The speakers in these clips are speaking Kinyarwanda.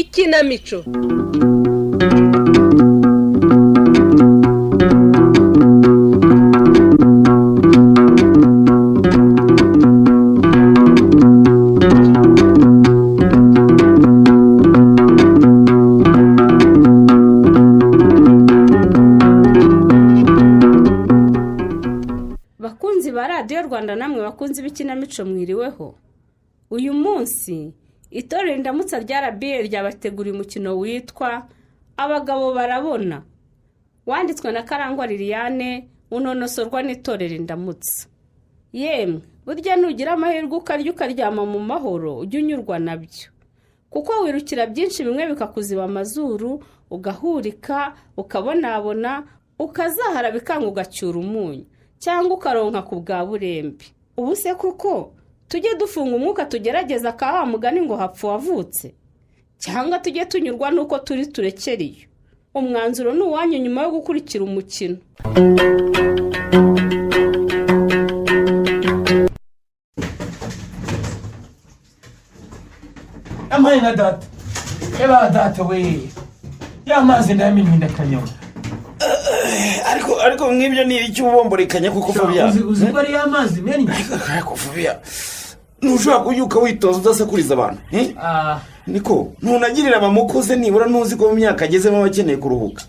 ikinamico. Bakunzi ba Radio Rwanda namwe bakunzi b'ikinamico mwiriweho. Uyu munsi itorero Indamutsa rya RBA ryabateguriye umukino witwa Abagabo Barabona, wanditswe na Karangwa Liliane, unonosorwa n'itorero Indamutsa. Yemwe burya nugira amahirwe ukarya ukaryama mu mahoro ujye unyurwa nabyo, kuko wirukira byinshi bimwe bikakuziba amazuru, ugahurika ukabonabona, ukazahara bikanga ugacyura umunyu cyangwa ukaronka ku bwa burembe. Ubu se kuko tujye dufunga umwuka tugerageza ka wa mugani ngo hapfu wavutse, cyangwa tujye tunyurwa nuko turi turekeriye? Umwanzuro ni uwanyu nyuma yo gukurikira umukino. Amaye na data. Eba data we. Ya mazi ndamenye ndakanyoma. ariko mwibyo ni iki ubomborekanya kuko Fabia uzi ko ari amazi meni ariko Fabia nushaka kuyuka witoza udasakuriza abantu niko ntunagirira abamukoze nibura ntuzi ko mu myaka agezemo abakeneye kuruhuka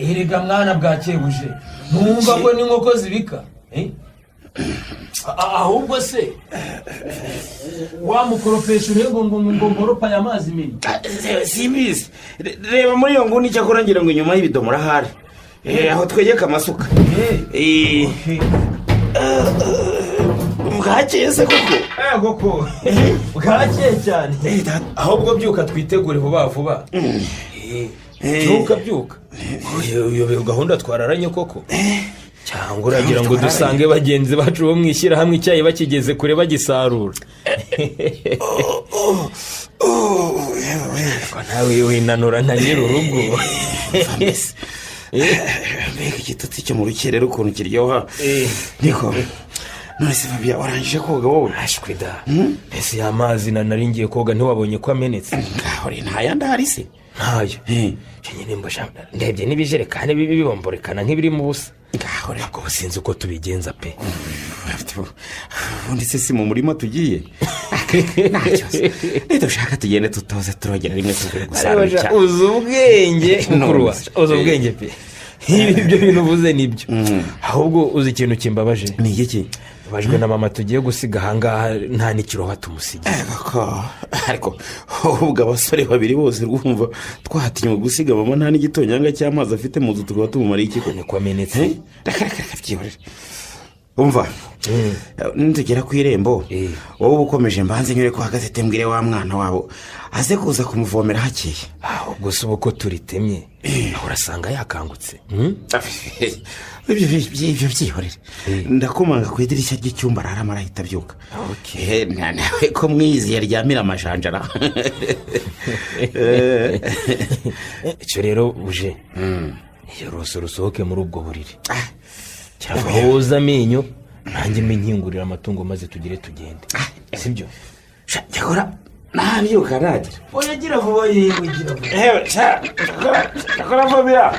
erega mwana bwakebuje numva ko n'inkoko zibika ahubwo se wamukoropesha urego ngo mboropa ya mazi meni simbizi reba muri iyo nguni cyakora ngira ngo inyuma y'ibidomora hari aho twegeka amasuka bwakeye se koko bwakeye cyane ahubwo byuka twitegure vuba vuba byuka iyo gahunda twararanye koko cyangwa uragira ngo dusange bagenzi bacu bo mwishyira hamwe icyayi bakigeze kure bagisarura nawe winanura na nyir'urugo mbega igitutsi cyo mu rukerera ukuntu kiryoha niko none se Fabia warangije koga wowe? Ashwe da ese ya mazi nari ngiye koga ntiwabonye ko amenetse ngaho ntaya ndahari se ntayo nyine mbasha ndebye n'ibijerekane bibomborekana nk'ibiri mu busa ngaho reko sinzi uko tubigenza pe undi se si mu murima tugiye nito ushaka tugende tutoze turogera rimwe tugere gusarura uzi ubwenge mukuru uzi ubwenge pe ibyo bintu uvuze nibyo ahubwo uzi ikintu kimbabaje ni iki bajwe na mama tugiye gusiga ahangaha nta n'ikiroha tumusigiye ariko ubwo abasore babiri bose rwumva twahatinywe gusiga mama nta n'igitonyanga cy'amazi afite mu nzu tukaba tumumara iki ko niko amenetse byihorera umva nitugera ku irembo wowe ukomeje mbanze nyure ko hagati tembwire wa mwana wabo aze kuza kumuvomera hakeye ahubwo se uko turitemye aho urasanga yakangutse ibyo byihorere ndakomanga ku idirishya ry'icyumba ararama arahita abyuka nawe ko mwizi yaryamira amajanjara icyo rero uje iyo rusohoke muri ubwo buriri cyangwa woza amenyo nanjye mpinkingurira amatungo maze tugende sibyo cyakora nabyuka nagira oyagira vuba yewe cyakora Fabia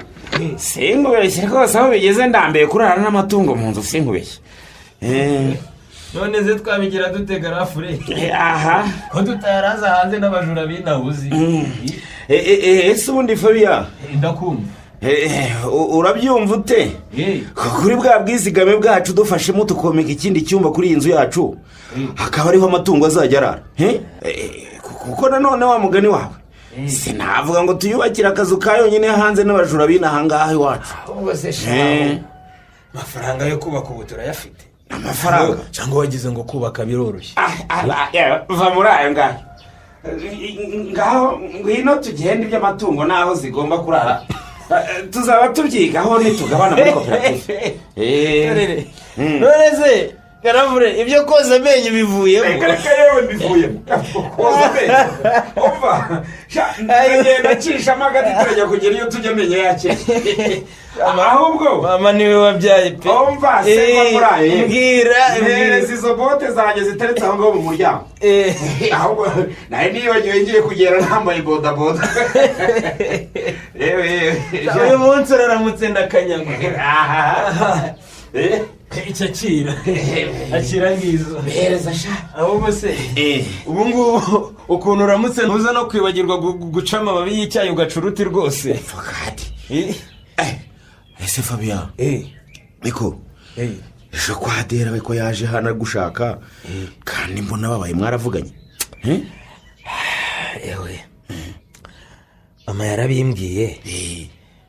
singubeshye rwose aho bigeze ndambiye kurara n'amatungo mu nzu singubeshye none ze twabigira dutega rafure ko tutaraza hanze n'abajura binabuzi ese ubundi Fabia ndakumva urabyumva ute kuri bwa bwizigame bwacu dufashemo tukomeka ikindi cyumba kuri iyi nzu yacu hakaba ariho amatungo azajya arara kuko nanone wa mugani wawe sinavuga ngo tuyubakire akazu ka yonyine hanze n'abajura binahangaha iwacu ahubwo se shaho amafaranga yo kubaka ubu turayafite amafaranga cyangwa wagize ngo kubaka biroroshye va muri ayo ngaho ngwino tugende iby'amatungo n'aho zigomba kurara tuzaba tubyigaho nitugabana muri koperative none se karavure ibyo koza amenyo bivuyemo. reka yewe mbivuyemo koza amenyo umva ndagenda acishamo agati turajya kugera iyo tujya amenyo yake ahubwo mama niwe wabyaye pe. umva se ko muraye mbwira izo bote zanjye ziteretse aho ngaho mu muryango ahubwo nawe niyogiwe ngiye kugera nambaye bodaboda yewe uyu munsi uraramutse ndakanyagwa. icyo akira ngizo bereza sha ahubwo se ubu ngubu ukuntu uramutse ntuza no kwibagirwa guca amababi y'icyayi ugaca uruti rwose. ese Fabian niko ejo kwa Adera we ko yaje hano gushaka kandi mbona babaye mwaravuganye ewe mama yarabimbwiye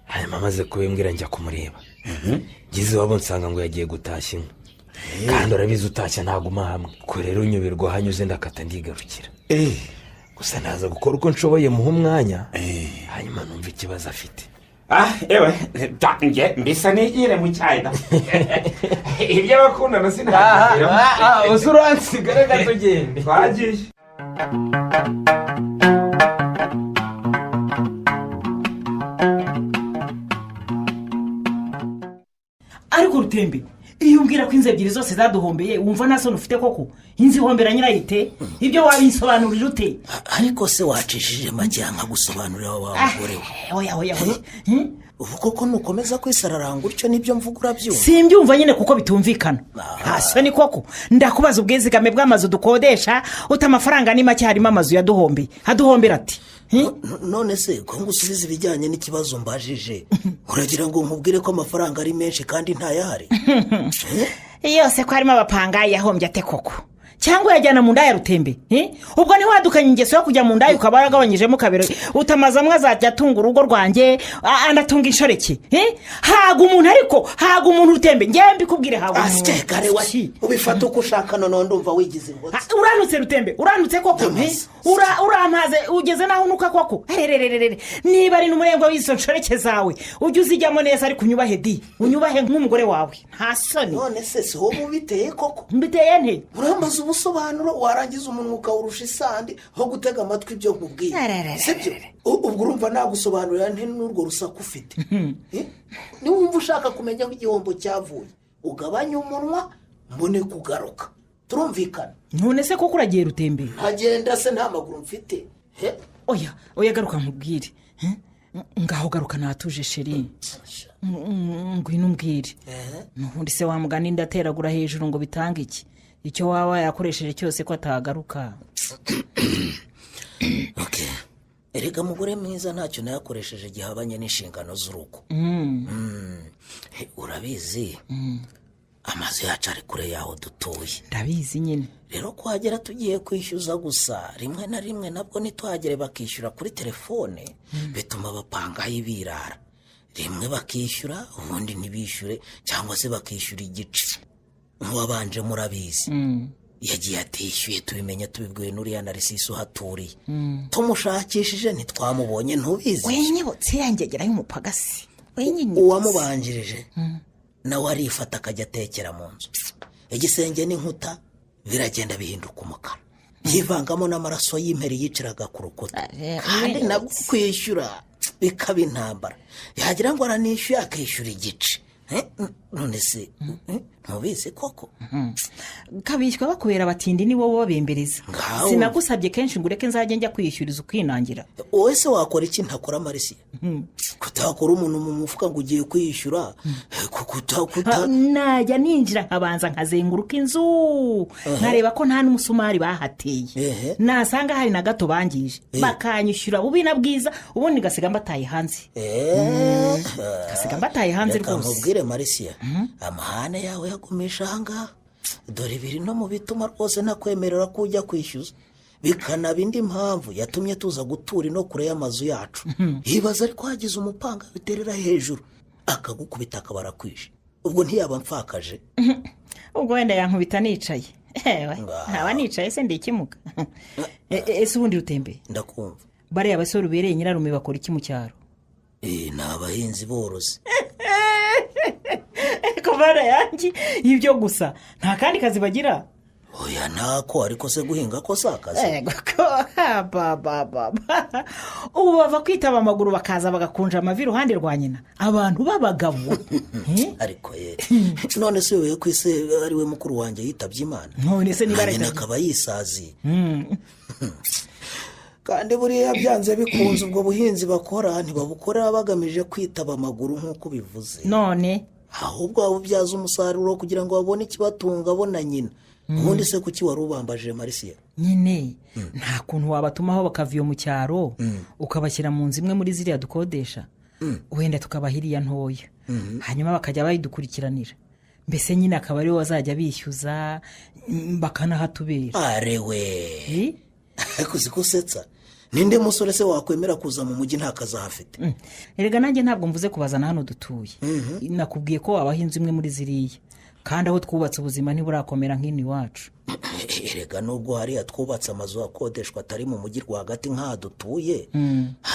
hanyuma amaze kubimbwira njya kumureba ngize iwabo nsanga ngo yagiye gutashya inka kandi urabizi utashya ntaguma hamwe ko rero unyobirwa hanyuze ndakata ndigarukira gusa naza gukora uko nshoboye muha umwanya hanyuma numva ikibazo afite. ewe nge mbisa nigire mu cyayi da ibyo abakundana sinahagiramo uzi uransiga reka tugende twagiye. ariko Rutembe iyo umbwira ko inzu ebyiri zose zaduhombeye wumva nta soni ufite koko inzu ihombera nyirayite ibyo wabisobanurira ute? ariko se wacishije make nkagusobanurira wa mugore we. oya ubu koko nukomeza kwisararanga utyo nibyo mvuga urabyumva? simbyumva nyine kuko bitumvikana. nta soni koko ndakubaza ubwizigame bw'amazu dukodesha uta amafaranga ni make harimo amazu yaduhombeye aduhombera ati none se ko ngusubiza ibijyanye n'ikibazo mbajije uragira ngo nkubwire ko amafaranga ari menshi kandi ntayahari? yose ko harimo abapangayi yahombye ate koko cyangwa yajyana mu ndaya Rutembe ubwo ntiwadukanye ingeso yo kujya mu ndaya ukaba waragabanyijemo kabiri utamazamwe azajya atunga urugo rwanjye anatunga inshoreke haga umuntu ariko haga umuntu Rutembe ngewe mbikubwire haga umuntu kare waki ubifata uko ushaka none ndumva wigize ingotsi. uranutse Rutembe uranutse koko uramaze ugeze naho unuka koko niba ari n'umurengwa w'izo nshoreke zawe ujye uzijyamo neza ariko unyubahe unyubahe nk'umugore wawe nta soni. none se si wowe ubiteye koko? mbiteye nte? uramaze ubusobanuro warangiza umunwa ukawurusha isandi aho gutega amatwi ibyo nkubwiye sibyo? ubwo urumva nagusobanurira nte n'urwo rusaku ufite? niwumva ushaka kumenya aho igihombo cyavuye ugabanya umunwa mbone kugaruka turumvikana. none se koko uragiye Rutembe? ntagenda se nta maguru mfite. oya garuka nkubwire ngaho garuka natuje sheri ngwino umbwire nubundi se wamugana indateragura hejuru ngo bitange iki icyo waba yakoresheje cyose ko atagaruka. erega mugore mwiza ntacyo nayakoresheje gihabanye n'inshingano z'urugo. urabizi amazu yacu ari kure yaho dutuye. ndabizi nyine rero kuhagera tugiye kwishyuza gusa rimwe na rimwe nabwo ntituhagere bakishyura kuri telefone bituma abapangayi birara rimwe bakishyura ubundi ntibishyure cyangwa se bakishyura igice nk'uwabanje murabizi yagiye atishyuye tubimenya tubibwiwe n'uriya Narisisi uhaturiye tumushakishije ntitwamubonye ntubizi wenyibutse yangegerayo umupagasi uwamubanjirije nawe arifata akajya atekera mu nzu igisenge n'inkuta biragenda bihinduka umukara yivangamo n'amaraso y'imperi yiciraga ku rukuta kandi nabwo kwishyura bikaba intambara yagira ngo aranishyuye akishyura igice none se ntubizi koko kabishywa bakubera abatindi ni wowe babembereza sinagusabye kenshi ngo ureke nzajya njya kwishyuriza ukwinangira wowe se wakora iki ntakora Marisi kutakora umuntu mu mufuka ngo ugiye kwishyura najya ninjira nkabanza nkazenguruka inzu nkareba ko nta n'umusumari bahateye nasanga hari na gato bangije bakanyishyura bubi na bwiza ubundi ngasiga mbataye hanze rwose nkubwire Marisi amahane yawe yagumisha ahangaha dore biri no mu bituma rwose ntakwemerera ko ujya kwishyuza bikanaba indi mpamvu yatumye tuza gutura ino kure y'amazu yacu yibaza ariko hagize umupanga biterera hejuru akagukubita akabara kwishe ubwo ntiyaba mfakaje ubwo wenda yankubita nicaye ntaba nicaye se ndikimuka ese ubundi Rutembe ndakumva bariya basore ubereye nyirarume bakora iki mu cyaro? ni abahinzi borozi ko bara yanjye ibyo gusa nta kandi kazi bagira. oya ntako ariko se guhinga ko si akazi. ubu bava kwitaba amaguru bakaza bagakunja amavi iruhande rwa nyina abantu b'abagabo. ariko ye none se wowe ku isi ari we mukuru wanjye yitabye Imana none se niba nyina akaba yisaziye. kandi buriya byanze bikunze ubwo buhinzi bakora ntibabukora bagamije kwitaba amaguru nk'uko bivuze, none ahubwo babubyaza umusaruro kugira ngo babone ikibatunga bo na nyina. ubundi se kuki wari ubambajije Marisiya? nyine nta kuntu wabatumaho bakava iyo mu cyaro ukabashyira mu nzu imwe muri ziriya dukodesha wenda tukabahiriya ntoya hanyuma bakajya bayidukurikiranira, mbese nyine akaba ariwe wazajya bishyuza bakanahatubera. arewe ariko uzi ko usetsa, ninde musore se wakwemera kuza mu mujyi nta kazi ahafite? erega nanjye ntabwo mvuze kubazana hano dutuye, nakubwiye ko wabaha inzu imwe muri ziriya kandi aho twubatse ubuzima ntiburakomera nk'ino iwacu. erega nubwo hariya twubatse amazu akodeshwa atari mu mujyi rwagati nk'aha dutuye,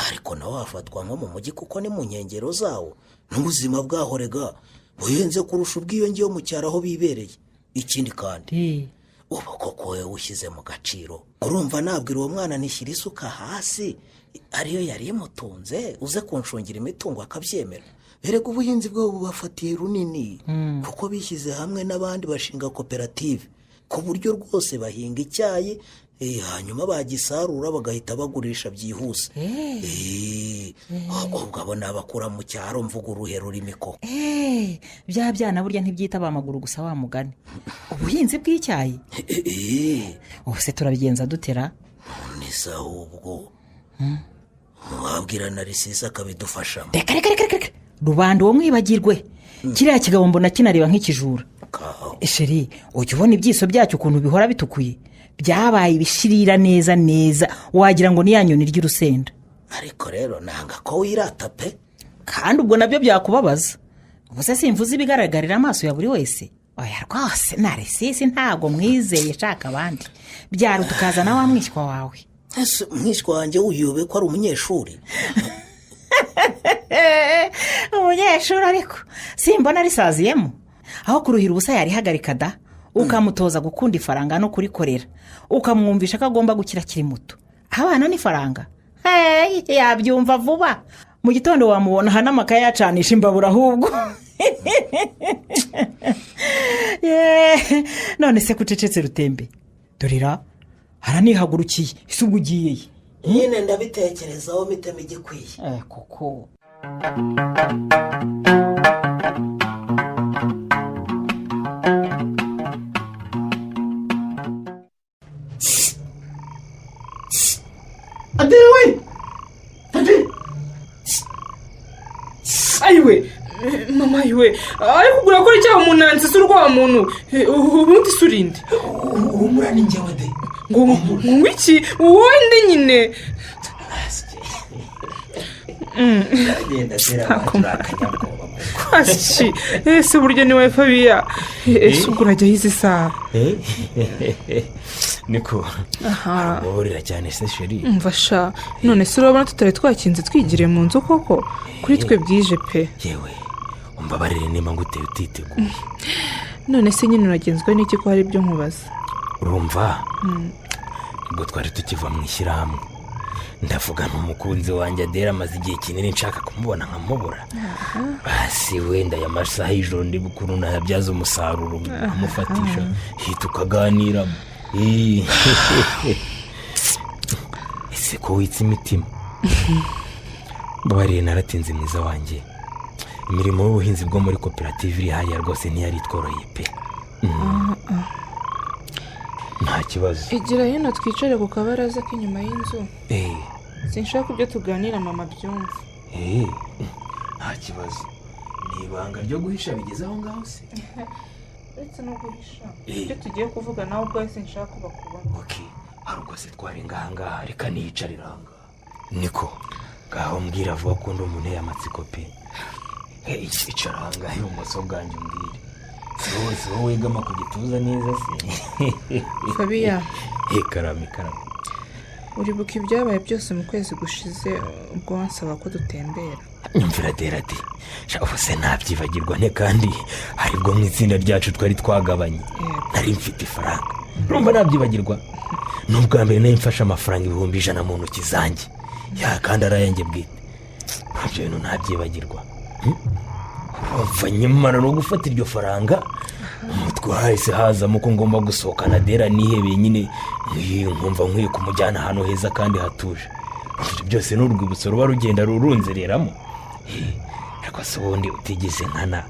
ariko nawe wafatwa nko mu mujyi kuko ni mu nkengero zawo n'ubuzima bwaho rega buhenze kurusha ubwiyongeyo mu cyaro aho bibereye. ikindi kandi ubu koko wowe ushyize mu gaciro urumva nabwira uwo mwana nishyira isuka hasi ariyo yari imutunze uze kunshungira imitungo akabyemera. erega ubuhinzi bwabo bubafatiye runini kuko bishyize hamwe n'abandi bashinga koperative ku buryo rwose bahinga icyayi hanyuma bagisarura bagahita bagurisha byihuse. ubwo abo ni abakura mu cyaro mvuga uruhe rurimi koko. bya byana burya ntibyitaba amaguru gusa wa mugani. ubuhinzi bw'icyayi ubu se turabigenza dutera? none se ahubwo wabwira na Risisi akabidufashamo. reka rubanda uwo mwibagirwe, kiriya kigabo mbona kinareba nk'ikijura. sheri ujya ubona ibyiso byacyo ukuntu bihora bitukuye, byabaye ibishirira neza neza wagira ngo ni ya nyoni ry'urusenda. ariko rero nanga ko wirata pe, kandi ubwo nabyo byakubabaza. ubu se simvuze ibigaragarira amaso ya buri wese. oya rwose na Risisi ntabwo mwizeye, shaka abandi byaro tukazana wa mwishywa wawe. ese mwishywa wanjye uyobe ko ari umunyeshuri? umunyeshuri ariko simbona risaziyemo. aho kuruhira ubusa yarihagarika da, ukamutoza gukunda ifaranga no kurikorera, ukamwumvisha ko agomba gukira akiri muto. abana n'ifaranga yabyumva vuba. mu gitondo wamubona hano amakaye yacanisha imbabura ahubwo. none se kucecetse Rutembe? dorera haranihagurukiye, ese ubwo ugiye? nyine ndabitekerezaho mitema igikwiye. kuko adewe ayiwe mama ayiwe ariko urakora icyaha umuntu yansize urwa muntu ubundi surinde humura ni njyewe de ngo iki wowe ndi nyine agenda tera akanyabwoba kwasi ese buryo ni we Fabiya ese ubwo urajya hizi saha niko muburira cyane se sheri. mfasha none se urabona tutari twakinze twigiriye mu nzu koko kuri twe bwije pe. yewe umbabarire niba nguteye utiteguye. none se nyine uragenzwe n'iki ko hari ibyo nkubaza? urumva ubwo twari tukiva mu ishyirahamwe ndavuga n'umukunzi wanjye Adera amaze igihe kinini nshaka kumubona nkamubura. basi wenda aya masaha y'ijoro ndi bukuru nayabyaza umusaruro amufatisha tukaganiramo. ese ko witse imitima? mbabariye naratinze mwiza wanjye, imirimo y'ubuhinzi bwo muri koperative iri hariya rwose ntiyari itworoheye pe. nta kibazo, igira hino twicare ku kabaraza k'inyuma y'inzu. sinshaka ibyo tuganira mama byumva. nta kibazo, ni ibanga ryo guhisha bigeze aho ngaho se? uretse no guhisha ibyo tugiye kuvuga nawe ubwawe sinshaka kuba kubona. hari ubwo se twarenga ahangaha, reka niyicarire ahangaha. niko ngaho mbwira vuba ko ndi umuntu y'amatsiko pe. icara ahangaha ibumoso bwanjye umbwire. si wowe wegama ku gituza neza se? Fabiya karame uribuka ibyabaye byose mu kwezi gushize ubwo wansaba ko dutembera. nyumvira derade ubu se ntabyibagirwa nte kandi aribwo mu itsinda ryacu twari twagabanye nari mfite ifaranga urumva nabyibagirwa ni ubwa mbere nari mfashe amafaranga 100,000 mu ntoki zanjye kandi arayanjye bwite ibyo bintu ntabyibagirwa urumva nyamara no gufata iryo faranga umutwe hahise hazamo ko ngomba gusohokana dera nihebeye nyine nkumva nkwiye kumujyana ahantu heza kandi hatuje ibyo byose ni urwibutso ruba rugenda rurunzereramo ariko se ubundi utigeze nkana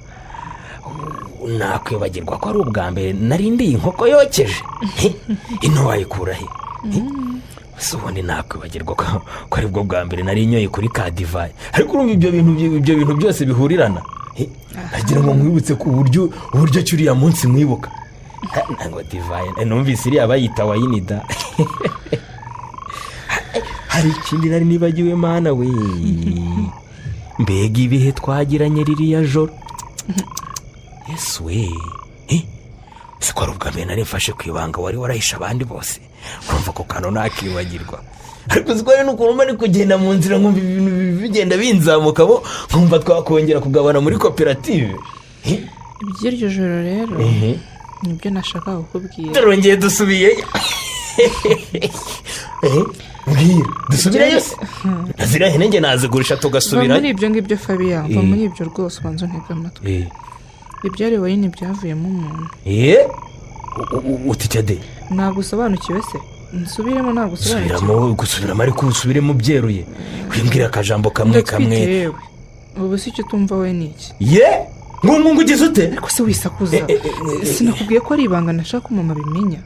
nakwibagirwa ko ari ubwa mbere narindiye inkoko yokeje ino wayikura he se ubundi nakwibagirwa ko ari bwo bwa mbere nari nyoye kuri ka divayi ariko urumva ibyo bintu byose bihurirana nagira ngo mwibutse ku buryo cyuriya munsi mwibuka ntabwo divayi numvise iriya bayita wayinida hari ikindi nari nibagiwe mana we mbega ibihe twagiranye ririya joro yesu we si ko ari ubwa mbere nari mfashe ku ibanga wari warahishe abandi bose kumva ko kano nakibagirwa ariko si ko ari n'ukuntu mba ari kugenda mu nzira nkumva ibintu bigenda binzamukamo nkumva twakongera kugabana muri koperative iby'iryo joro rero nibyo nashakaga kukubwira turongeye dusubiyeyo mbwira dusubireyo se nazira hene njye nazigurisha tugasubirayo va muri ibyo ngibyo Fabien va muri ibyo rwose ubanza untege amatwi ibyari wayini byavuyemo umuntu utikade ntabwo usobanukiwe se nsubiremo ntabwo usobanukiwe gusubiramo ariko usubiremo byeruye wimbwira akajambo kamwe kamwe ubu si icyo utumva we ni iki ngo ugeze ute ariko se wisakuza sinakubwiye ko ari ibanga nashaka ko mama abimenya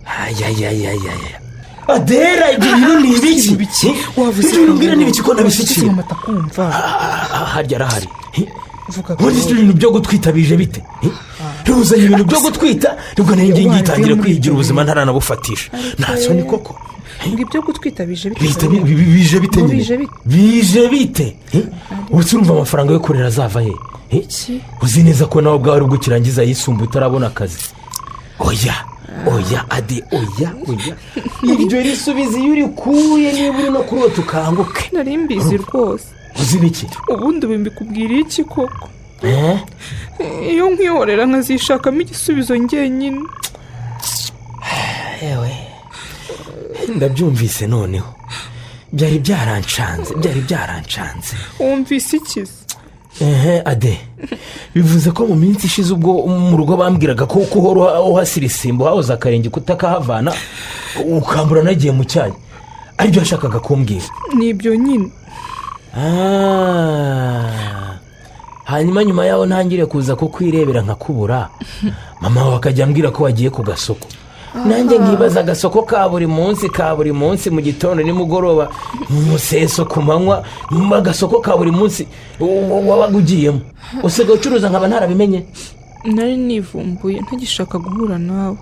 adera ibyo bintu ni ibiki wavuze ibyo mbwira ni ibiki ko nabishyikiye mama atakumva harya arahari ubundi ibyo bintu byo gutwita bije bite ruzanye ibintu byo gutwita nibwo nenge ngitangira kwigira ubuzima ntaranabufatisha ntazo ni koko ngo ibyo gutwita bije bite bije bite ubu urumva amafaranga yo kurera azava he uzi neza ko nawe ubwawe ubwo ukirangiza yisumbuye utarabona akazi oya ade oya ibyo risubiza iyo urikuye niba uri no kurota ukanguke nari mbizi rwose uzi biki ubundi bimbikubwira iki koko iyo nkwihorera nkazishakamo igisubizo njyenyine yewe ndabyumvise noneho byari byarancanze wumvise ikizi ade bivuze ko mu minsi ishize ubwo mu rugo bambwiraga ko uhora uhasira isimbo hahoze akarenge kutakahavana ukambura nagiye mu cyayi aribyo yashakaga kumbwira nibyo nyine hanyuma nyuma yaho ntangire kuza kukwirebera nkakubura mama wawe akajya ambwira ko wagiye ku gasoko nanjye nkibaza agasoko ka buri munsi mu gitondo nimugoroba mu museso ku manywa agasoko ka buri munsi wabaga ugiyemo usigaye ucuruza nkaba ntarabimenye nari nivumbuye ntagishaka guhura nawe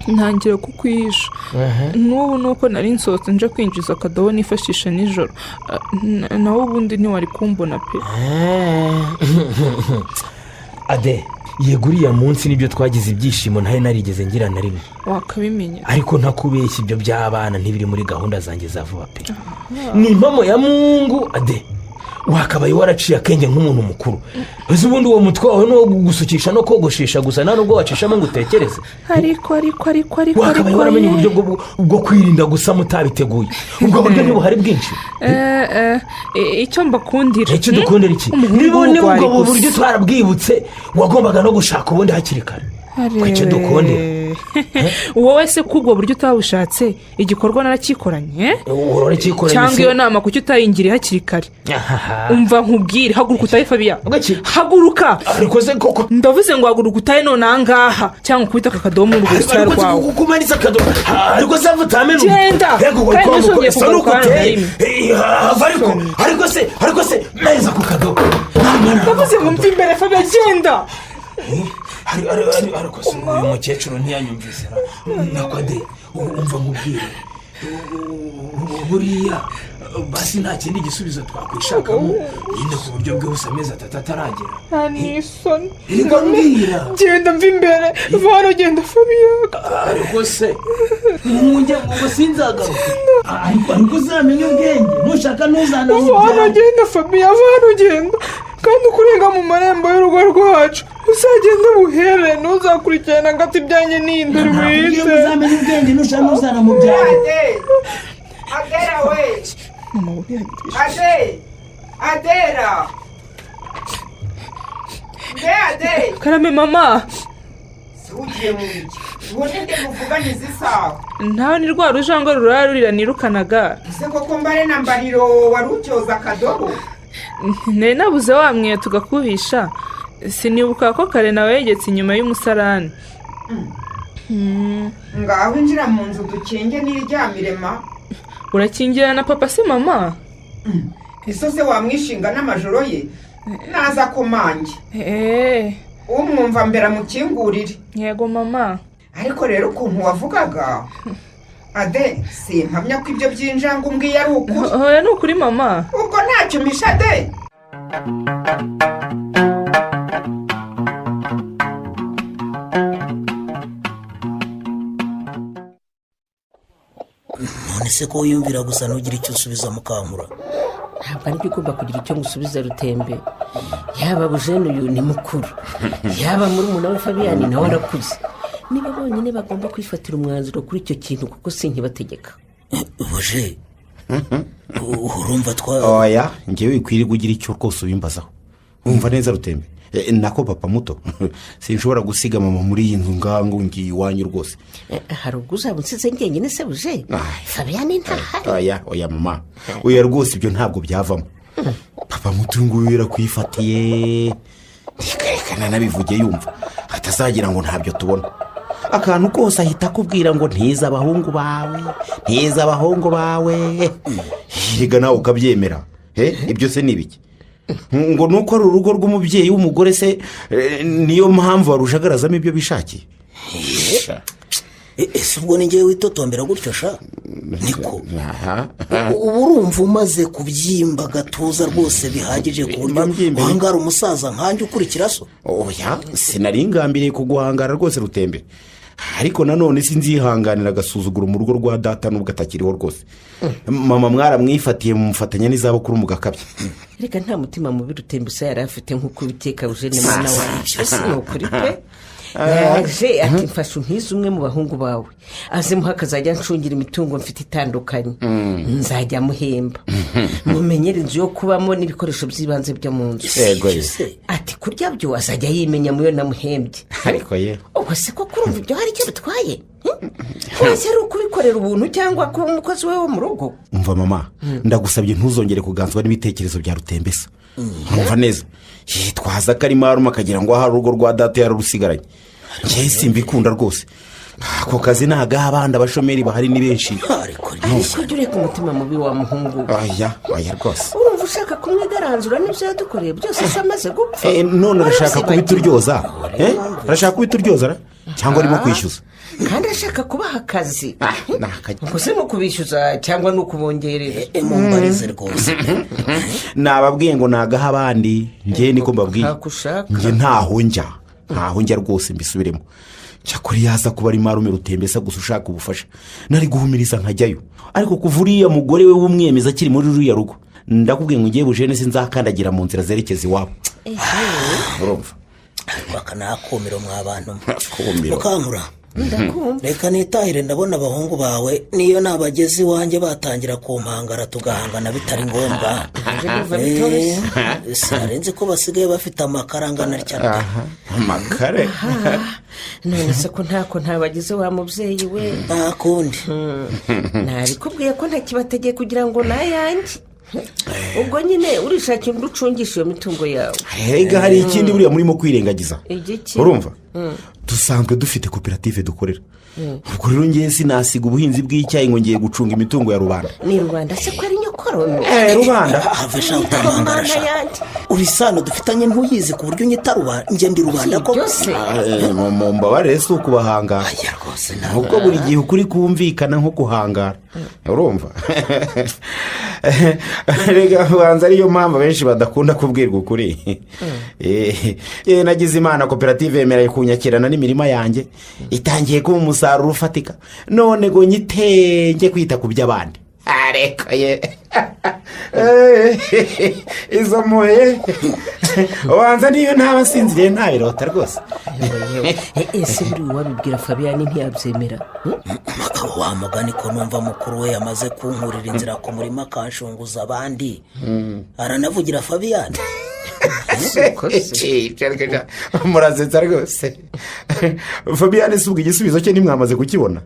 ntangira kukwihisha n'ubu nuko nari nsohotse nje kwinjiza akadobo nifashisha nijoro nawe ubundi ntiwari kumbona pe ade yego uriya munsi nibyo twagize ibyishimo ntari narigeze ngira na rimwe wakabimenya ariko ntakubeshya ibyo by'abana ntibiri muri gahunda zanjye za vuba pe ni impamo ya mungu ade wakabaye waraciye akenge nk'umuntu mukuru uzi ubundi uwo mutwe wawe ni uwo gusukisha no kogoshesha gusa nta nubwo wacishamo ngo utekereze ariko wakabaye waramenye uburyo bwo kwirinda gusa mutabiteguye ubwo buryo ntibuhari bwinshi icyo mbakundira icyo dukundira iki niba ubwo buryo twarabwibutse wagombaga no gushaka ubundi hakiri kare icyo dukundira wowe se ko ubwo buryo utabushatse igikorwa narakikoranye cyangwa iyo nama kuki utayingiriye hakiri kare umva nkubwire haguruka utahe Fabien haguruka ndavuze ngo haguruka utahe none ahangaha cyangwa ukubita aka kadobo mu rwesitara rwawe kukumanitsa akadobo ariko se utamena genda kandi ntuzongeye kugaruka hano na rimwe ariko se neza ku kadobo ndavuze ngo mve imbere Fabien genda ariko se uyu mukecuru ntiyanyumvise nakwade umva nkubwire buriya basi nta kindi gisubizo twakwishakamo nyine ku buryo bwihuse amezi 3 ataragera nta n'isoni mbwira genda mve imbere vano genda Fabien ariko se ntunge ngo sinzagaruke ariko uzamenye ubwenge nushaka ntuzana mu hano byawe ugenda fabiya hano ugenda kandi ukurenga mu marembo y'urugo rwacu uzagenda ubuhere ntuzakurikirane ngo ati ibyanjye n'induru ntabwo wite uzamenye ubwenge nushaka ntuzana mu byawe Adera we Adera Ade karame mama si ugiye mu biki ubone nde muvuganiza isaha ntawe ni rwa rujango rurara rurira nirukanaga ese koko mbare na mbariro wari utyoza akadobo nari nabuze wamwiye tugakuhisha sinibuka ko kare nawe yegetse inyuma y'umusarani ngaho injira mu nzu dukenge n'iryamire ma urakingira na papa se mama ese se wamwishinga n'amajoro ye naza komange umwumva mbere amukingurire yego mama ariko rero ukuntu wavugaga ade simpamya ko ibyo by'injanga umbwiye ari ukuri hoya ni ukuri mama ubwo ntacyo mpisha ade none se ko wiyumvira gusa ntugire icyo usubiza Mukankura ntabwo ari byo ugomba kugira icyo ngusubiza Rutembe yaba bujene uyu ni mukuru yaba muri we Fabiyani nawe arakuze niba bonyine bagomba kwifatira umwanzuro kuri icyo kintu kuko sinkibategeka buje urumva oya ngewe wikwiriye kugira icyo rwose ubimbazaho wumva neza Rutembe nako papa muto sinshobora gusiga mama muri iyi nzu ngango ngiye iwanyu rwose hari ubwo uzaba unsize njyenyine se buje Fabiyani ntahari oya mama oya rwose ibyo ntabwo byavamo papa muto nguyu yarakwifatiye reka nabivuge yumva atazagira ngo ntabyo tubona akantu kose ahita akubwira ngo ntiza abahungu bawe hirega nawe ukabyemera ibyo se ni ibiki ngo nuko ari urugo rw'umubyeyi w'umugore se niyo mpamvu warujagarazamo ibyo bishakiye ese ubwo ni ngewe witotombera gutyo sha niko ubu urumva umaze kubyimba agatuza rwose bihagije ku buryo wahangara umusaza nkanjye ukurikira so oya sinaringambiriye kuguhangara rwose Rutembe ariko nanone sinzihanganira agasuzuguro mu rugo rwa data nubwo atakiriho rwose mama mwaramwifatiye mumufatanya n'izabukuru mugakabya reka nta mutima mubi Rutembe usa yari afite nk'uko ubiteka bujene mwana wawe byose ni ukuri pe yaje ati mfashe unkize umwe mu bahungu bawe azimuha akazajya ncungira imitungo mfite itandukanye nzajya muhemba mumenyere inzu yo kubamo n'ibikoresho by'ibanze byo mu nzu ati kurya byo azajya yimenya muyo namuhembye ariko ye ubwo se ko kurumva ibyo hari icyo bitwaye wese ari ukubikorera ubuntu cyangwa kuba umukozi we wo mu rugo umva mama ndagusabye ntuzongere kuganzwa n'ibitekerezo bya Rutembesa umva neza yitwaza ko ari marume akagira ngo aha urugo rwa data yarusigaranye njye simbikunda rwose ako kazi nagaha abandi abashomeri bahari ni benshi ariko ujya ureka umutima mubi wa muhungu oya rwose urumva ushaka kumwigaranzura n'ibyo yadukoreye byose se amaze gupfa none arashaka kubituryoza arashaka cyangwa arimo kwishyuza kandi ashaka kubaha akazi ngo se mu kubishyuza cyangwa ni ukubongerera mumbarize rwose nababwiye ngo nagaha abandi njye niko mbabwiye njye ntaho njya rwose mbisubiremo cyakuri yaza kuba ari marume Rutembesa gusa ushaka ubufasha nari guhumiriza nkajyayo ariko kuva uriya mugore we w'umwemeza akiri muri ruriya rugo ndakubwiye ngo ngiye bujene sinzakandagira mu nzira zerekeza iwabo urumva aka ni akumiro mw'abantu Mukankura reka nitahire ndabona abahungu bawe niyo nabageze iwanjye batangira kumpangara tugahangana bitari ngombwa sinarenze ko basigaye bafite amakara angana cyane amakare none se ko ntabagize wa mubyeyi we nta kundi nabikubwiye ko ntakibategeye kugira ngo nayanjye ubwo nyine urishakira undi ucungisha iyo mitungo yawe hega hari ikindi buriya murimo kwirengagiza igiki urumva dusanzwe dufite koperative dukorera ubwo rero ngiye sinasiga ubuhinzi bw'icyayi ngo ngiye gucunga imitungo ya rubanda ni rubanda se ko ari nyokorome rubanda havesha utamangarasha uri sano dufitanye ntuyizi ku buryo unyita rubanda njye ndi rubanda ko mu mbabare si ukubahangara nubwo buri gihe ukuri kumvikana nko guhangara urumva reka ubanza ariyo mpamvu benshi badakunda kubwirwa ukuri. Nagize imana koperative yemera kunyakirana n'imirima yanjye itangiye kuba umusaruro ufatika, none ngo nyitenge kwita ku by'abandi. Areka ye izo mpuye ubanza niyo ntaba nsinziriye ntabirota rwose. ese buri wabibwira Fabiyani ntiyabyemera? wa mugani ko numva mukuru we yamaze kunkurira inzira ku murima akashunguza abandi, aranavugira Fabiyani. murasetsa rwose. Fabiyani si ubwo igisubizo cye ntimwamaze kukibona?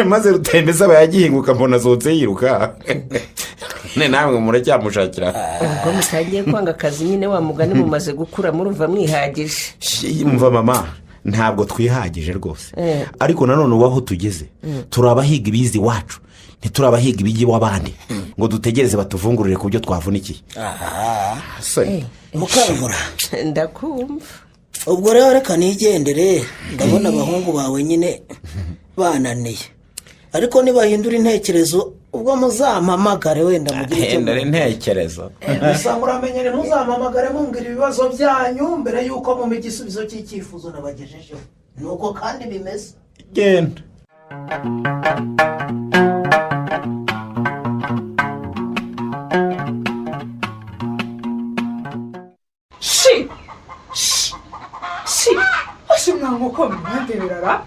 maze rutembeza aba yagihinguka mbona azotse yiruka. namwe muracyamushakira. ubwo mutangiye kwanga akazi nyine wa mugani mumaze gukura murumva mwihagije. mva mama, ntabwo twihagije rwose, ariko nanone ubaho tugeze turabahiga ibizi iwacu, ntiturabahiga ibijyi w'abandi ngo dutegereze batuvungurire ku byo twavunikiye. Mukamura, ndakumva. ubwo rero reka nigendere, ndabona abahungu bawe nyine bananiye, ariko nibahindura intekerezo ubwo muzampamagare wenda mugire icyo hindura intekerezo. gusa muramenyere muzampamagare mumbwira ibibazo byanyu mbere y'uko mumpa igisubizo cy'icyifuzo nabagejejeho. nuko kandi bimeze. genda. hasi mwankoko mwandeberara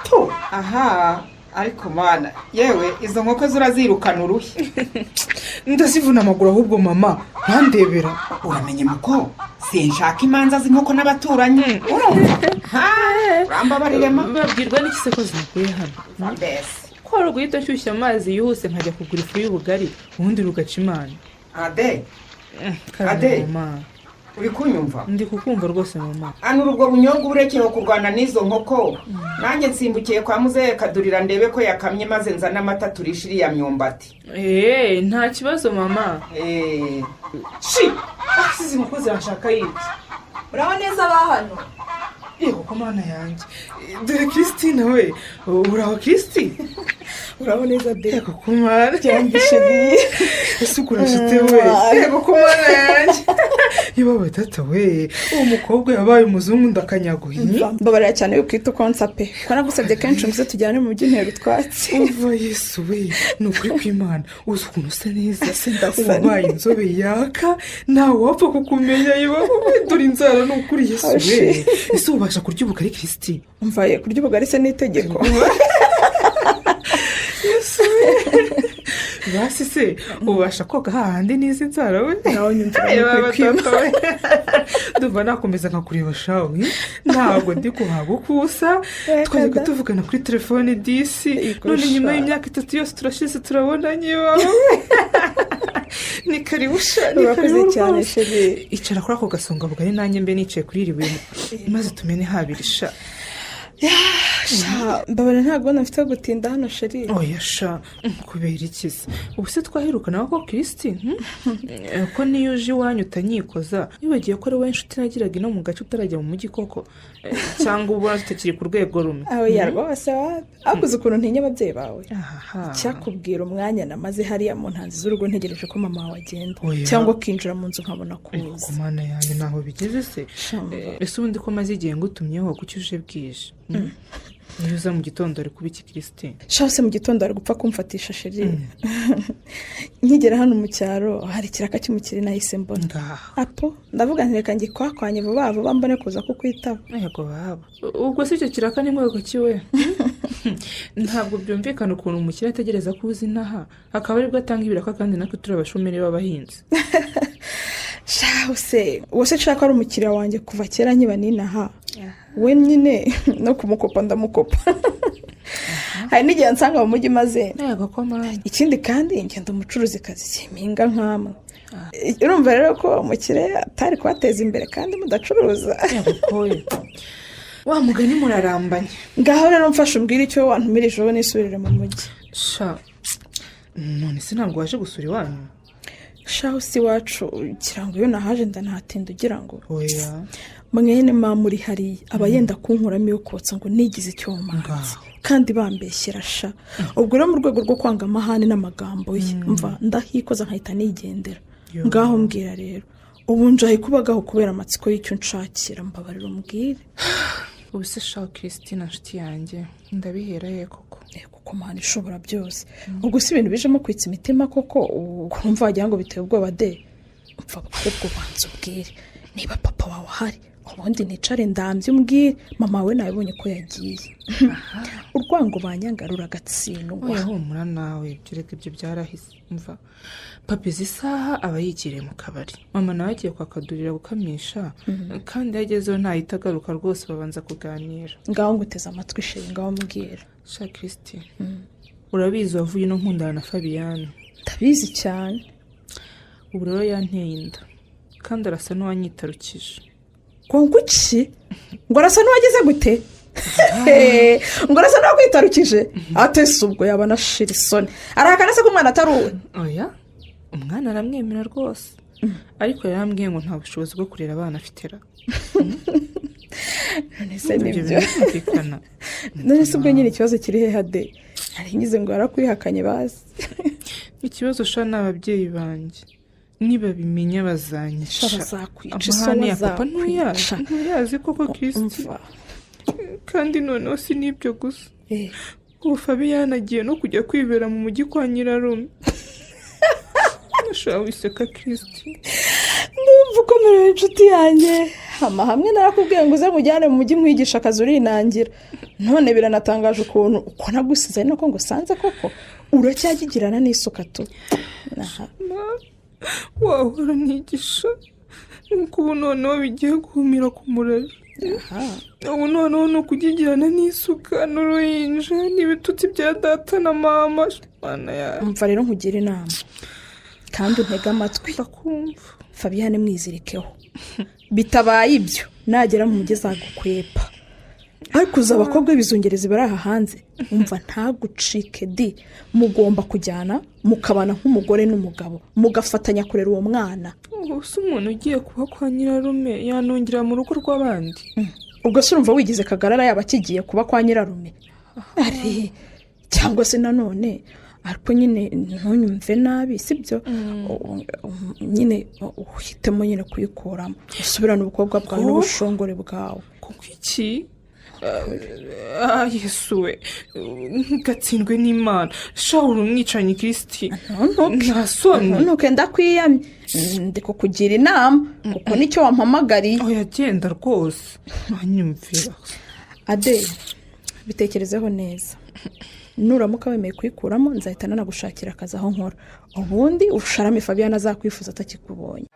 to. aha ariko mana yewe izo nkoko zurazirukana uruhi. ndazivuna amaguru ahubwo mama ntandebera. uramenye muko sinshaka imanza z'inkoko n'abaturanyi. urumva urambabarirema. babwirwa n'iki ko zinakuye hano? mbese ko hari uguhita nshyushya amazi yihuse nkajya kugura ifu y'ubugari ubundi rugaca imana. ade mama uri kunyumva? ndi kukumva rwose mama. anura ubwo bunyobwa uburekeho kurwana n'izo nkoko, nanjye nsimbukiye kwa muzehe Kadurira ndebe ko yakamye maze nzana amata turisha iriya myumbati. nta kibazo mama. izi nkoko zirashaka yibye. urabona neza aba hano? yego ko mana yanjye, dore Christine we. uraho Christi? urabona neza de? yego ko mana cyangishye de. ese ukurashite we. yego ko mana yanjye. yewe tata we, uwo mukobwa yabaye umuzungu ndakanyaguye. mbabarira cyane yukwita ukonsa pe, ko nagusabye kenshi ngo tujyane mu by'intero utwatsi. uva yesu we, ni ukuri kw'imana uzi ukuntu usa neza. wabaye inzobe yaka ntawe wapfa kukumenya. yewe dore inzara ni ukuri yesu we. ese ubasha kurya ubugari Christi? mvaye kurya ubugari se n'itegeko. yesu we. basi se ubasha koga hahandi n'izi nzara we? nawe nyumvira we. ndumva nakomeza nkakureba shawe, ntabwo ndi kuhagukusa. twajyaga tuvugana kuri telefone disi, none nyuma y'imyaka 3 yose turashize turabonanye wawe. ni karibu sha, ni karibu cyane sheri. icara kuri ako gasonga bugari nanjye mbe nicaye kuri iri bintu maze tumene habiri sha. mbabara ntabwo nafite gutinda hano sheri. oya sha, kubera ikiza ubu se twahirukana ko Christi? ko niyo uje iwanyu utanyikoza wibagiye ko ari wowe inshuti nagiraga ino mu gace utarajya mu mujyi koko, cyangwa ubona tutakiri ku rwego rumwe? oya rwose akuze ukuntu ntinya ababyeyi bawe. cyakubwira umwanya namaze hariya mu ntanzi z'urugo ntegereje ko mama wawe agenda, cyangwa ukinjira mu nzu nkabona kuza. ku mana yanjye ntaho bigeze se. ese ubundi ko maze igihe ngutumyeho kuki uje bwije? niyo uza mu gitondo ari kuba iki Christine? shose mu gitondo ari gupfa kumfatisha sheri. nkigera hano mu cyaro hari ikiraka cy'umukire nahise mbona. apo ndavuga nti reka ngikwakwanye vuba vuba mbone kuza kukwitaba. yego baba, ubwo se icyo kiraka ni mwego kiwe? ntabwo byumvikana ukuntu umukire ategereza ko uzi inaha akaba aribwo atanga ibiraka kandi natwe turi abashomeri b'abahinzi. shose uwo se nshaka ari umukiriya wanjye kuva kera nkiba ninaha. we nyine no kumukopa ndamukopa. hari n'igihe nsanga mu mujyi maze. ikindi kandi ngenda umucuruzi kazi kimpinga nk'amwe. urumva rero ko umukire atari kubateza imbere kandi mudacuruza. wa mugani murarambanye. ngaho rero mfashe umbwire icyo wantumirije wowe nisubirire mu mujyi. sha none se ntabwo waje gusura iwanyu? shaho si iwacu kirango iyo nahaje ndanahatinda ugira ngo. oya mwene mama uri hariya aba yenda kunkuramo iyo kotsa ngo nigize icyo mumanzi. kandi bambeshyera sha ubwo rero mu rwego rwo kwanga amahane n'amagambo ye mva ndahikoza nkahita nigendera ngaho mbwira rero ubu njaye kubagaho kubera amatsiko y'icyo nshakira mbabarira umbwire. ubu se shaho Christine nshuti yanjye ndabihera ye koko kuko mahane ishobora byose ubwo si ibintu bijemo kwitsa imitima koko urumva wagira ngo biteye ubwoba de upfa ahubwo banza ubwire niba papa wawe ahari ubundi nicare ndambye umbwire mama we nabibonye ko yagiye urwango banyangarura agatsindwa. oya humura nawe ibyo byarahise mva papa izi saha aba yigiriye mu kabari mama nawe agiye kwakadurira gukamisha kandi yagezeho ntahita agaruka rwose babanza kuganira. ngaho nguteze amatwi sheri ngaho mbwira. sha Christine urabizi wavuye no nkundana na Fabienne. ndabizi cyane. ubu rero yanteye inda kandi arasa n'uwanyitarukije. ngo iki ngo arasa n'uwagize gute ngo arasa n'uwakwitarukije atese ubwo yaba anashira isoni arahakana se ko umwana atari uwe. oya umwana aramwemera rwose ariko yarambwiye ngo nta bushobozi bwo kurera abana afitera. none se nibyo none se ubwo nyine ikibazo kiri hehe de ngize ngo yarakwihakanye bazi. ikibazo sha ni ababyeyi banjye nibabimenya bazanyica bazakwica amahane ya papa ntuyazi koko Christine kandi noneho si n'ibyo gusa ubu Fabienne agiye no kujya kwibera mu mujyi kwa nyirarume. nashaka wiseka Christine ndumva ukomerewe inshuti yanjye hamwe narakubwiye ngo uze mujyane mu mujyi mwigisha akazi urinangira none biranatangaje ukuntu uko nagusize nuko ngo usanze koko uracyagigirana n'isuka tu. wahora nigisha nuko ubu noneho bigiye guhumira ku murari. ubu noneho ni ukugigirana n'isuka n'uruhinja n'ibitutsi bya data na mama. mva rero nkugira inama kandi untege amatwi Fabienne mwizirikeho bitabaye ibyo nagera mu mujyi azagukwepa ariko uza abakobwa bizungereza bari aha hanze umva ntagucike di mugomba kujyana mukabana nk'umugore n'umugabo mugafatanya kurera uwo mwana. ubuse umuntu ugiye kuba kwa nyirarume yanongera mu rugo rw'abandi ubwo se urumva wigize kagarara yaba akigiye kuba kwa nyirarume ari cyangwa se nanone ariko nyine ntunyumve nabi sibyo nyine uhitemo nyine kuyikuramo usubirane ubukobwa bwawe n'ubushongore bwawe. kuko iki yesuwe gatsindwe n'Imana shawura umwicanyi Christine ntuke ndakwiyamye ndi kukugira inama kuko nicyo wampamagariye. oya genda rwose ntanyumvira. ade bitekerezeho neza nuramuka wemeye kuyikuramo nzahita nanagushakira akazi aho nkora ubundi usharame Fabienne azakwifuza atakikubonye.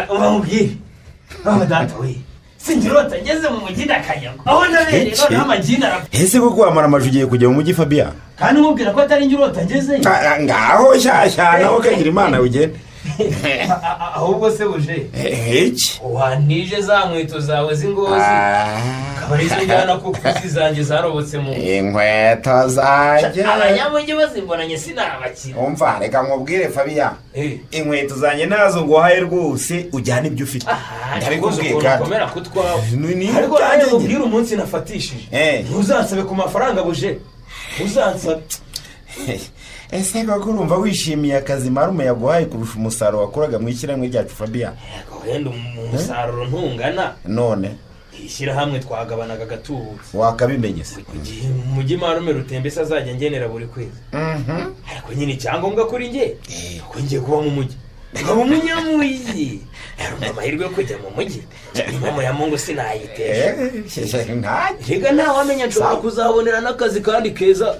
ubamubwire aho data we sinjirota ngeze mu mujyi ndakanyago aho nabereye noneho amagini arapfa. ese koko wamara amajwi ugiye kujya mu mujyi Fabienne kandi umubwira ko atari njirota ngeze ngaho shyashya nawe kagira imana ugende. ahubwo se buje iki wanije za nkweto zawe z'ingozi akaba ari zo njyana kuko zanjye zarobotse mu inkweto zanjye abanyamujyi bazimbonanye sinabakira. umva reka nkubwire Fabienne inkweto zanjye nazo nguhaye rwose ujyana ibyo ufite ndabikubwiye kandi ukomera kutwawe ariko nanjye nkubwire umunsi nafatishije ntuzansabe ku mafaranga buje uzansabe. ese koko urumva wishimiye akazi marume yaguhaye kurusha umusaruro wakoraga mu ishyirahamwe ryacu Fabienne? wenda umusaruro ntungana none ishyirahamwe twagabanaga agatubutse wakabimenye se mu mujyi marume Rutembese azajya ngenera buri kwezi ariko nyine icyangombwa kuri njye kuko ngiye kuba mu mujyi nkaba umunyamujyi hari amahirwe yo kujya mu mujyi impamo ya mungu sinayitesha reka ntawamenya nshobora kuzabonera n'akazi kandi keza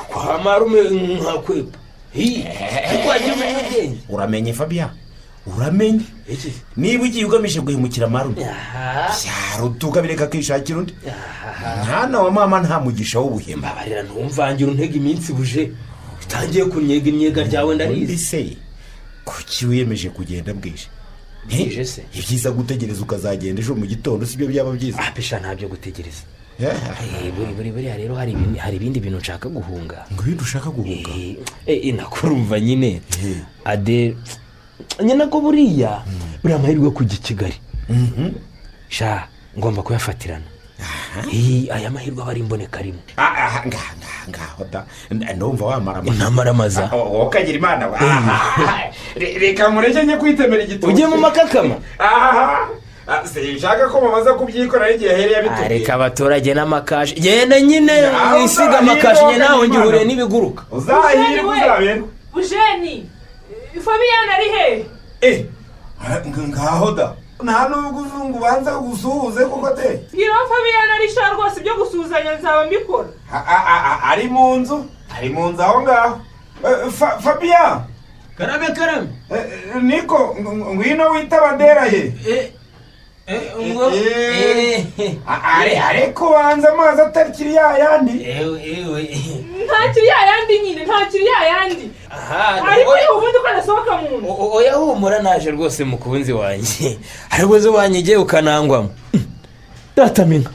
kwa marume nkakwepa ariko wagira umenya ubwenge. uramenye Fabienne uramenye niba ugiye ugamije guhemukira marume yarutuka bireka kwishakira undi mwana wa mama nta mugisha w'ubuhema. mbabarira ntumvangira untega iminsi buje utangiye kunyega imyega ryawe ndarizi se kuki wiyemeje kugenda bwije se ibyiza gutegereza ukazagenda ejo mu gitondo sibyo byaba byiza. pisha ntabyo gutegereza buriya rero hari ibindi bintu nshaka guhunga. ngo ibindi ushaka guhunga nakurumva nyine ade nyine ko buriya amahirwe yo kujya i Kigali sha ngomba kuyafatirana. Aya mahirwe aba ari imboneka rimwe. ngaho da ndumva wamaramaza. Ntamaramaza ukagira imana. Reka mureke njye kwitemera igitutu. ujye mu makakama. sinshaka ko mumaze kubyikorera igihe ahereye abitubwiye. Reka abaturage n'amakashi genda nyine isiga amakashi nyine nawe ngihuriye n'ibiguruka. uzahirwe uzaberwe. Bujeni Fabiyana ari he? ngaho da nta nubwo uzungu ubanza gusuhuze kuko te. Bwira Fabiyana ari sha rwose ibyo gusuhuzanya nzaba mbikora. ari mu nzu aho ngaho. Fabiya karame niko ngwino witaba Dera he. ariko ubanza amazi atakiri yayandi. Ntakiri yayandi nyine ntakiri yayandi. Ariko ubundi ko nasohoka mu nzu. Oya humura naje rwose mukunzi wanjye. Ariko zo wanyige ukanangwamo. Datamina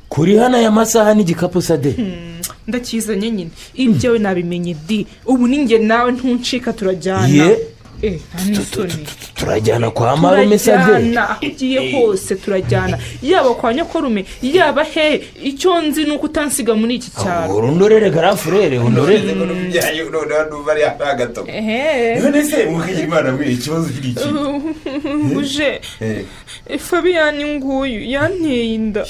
kuri hana ya masaha n'igikapu sade. Ndakizanye nyine ibyo nabimenye di ubu ninge nawe ntuncika turajyana. Turajyana kwa marume sade. Turajyana ugiye hose turajyana yaba kwa nyokorume yaba he icyo nzi nuko utansiga muri iki cyaro. Urundorere garafurere undorere. bari agato. none se mukagira imana mwe ikibazo kiri iki. uje Fabiyani nguyu yanteye inda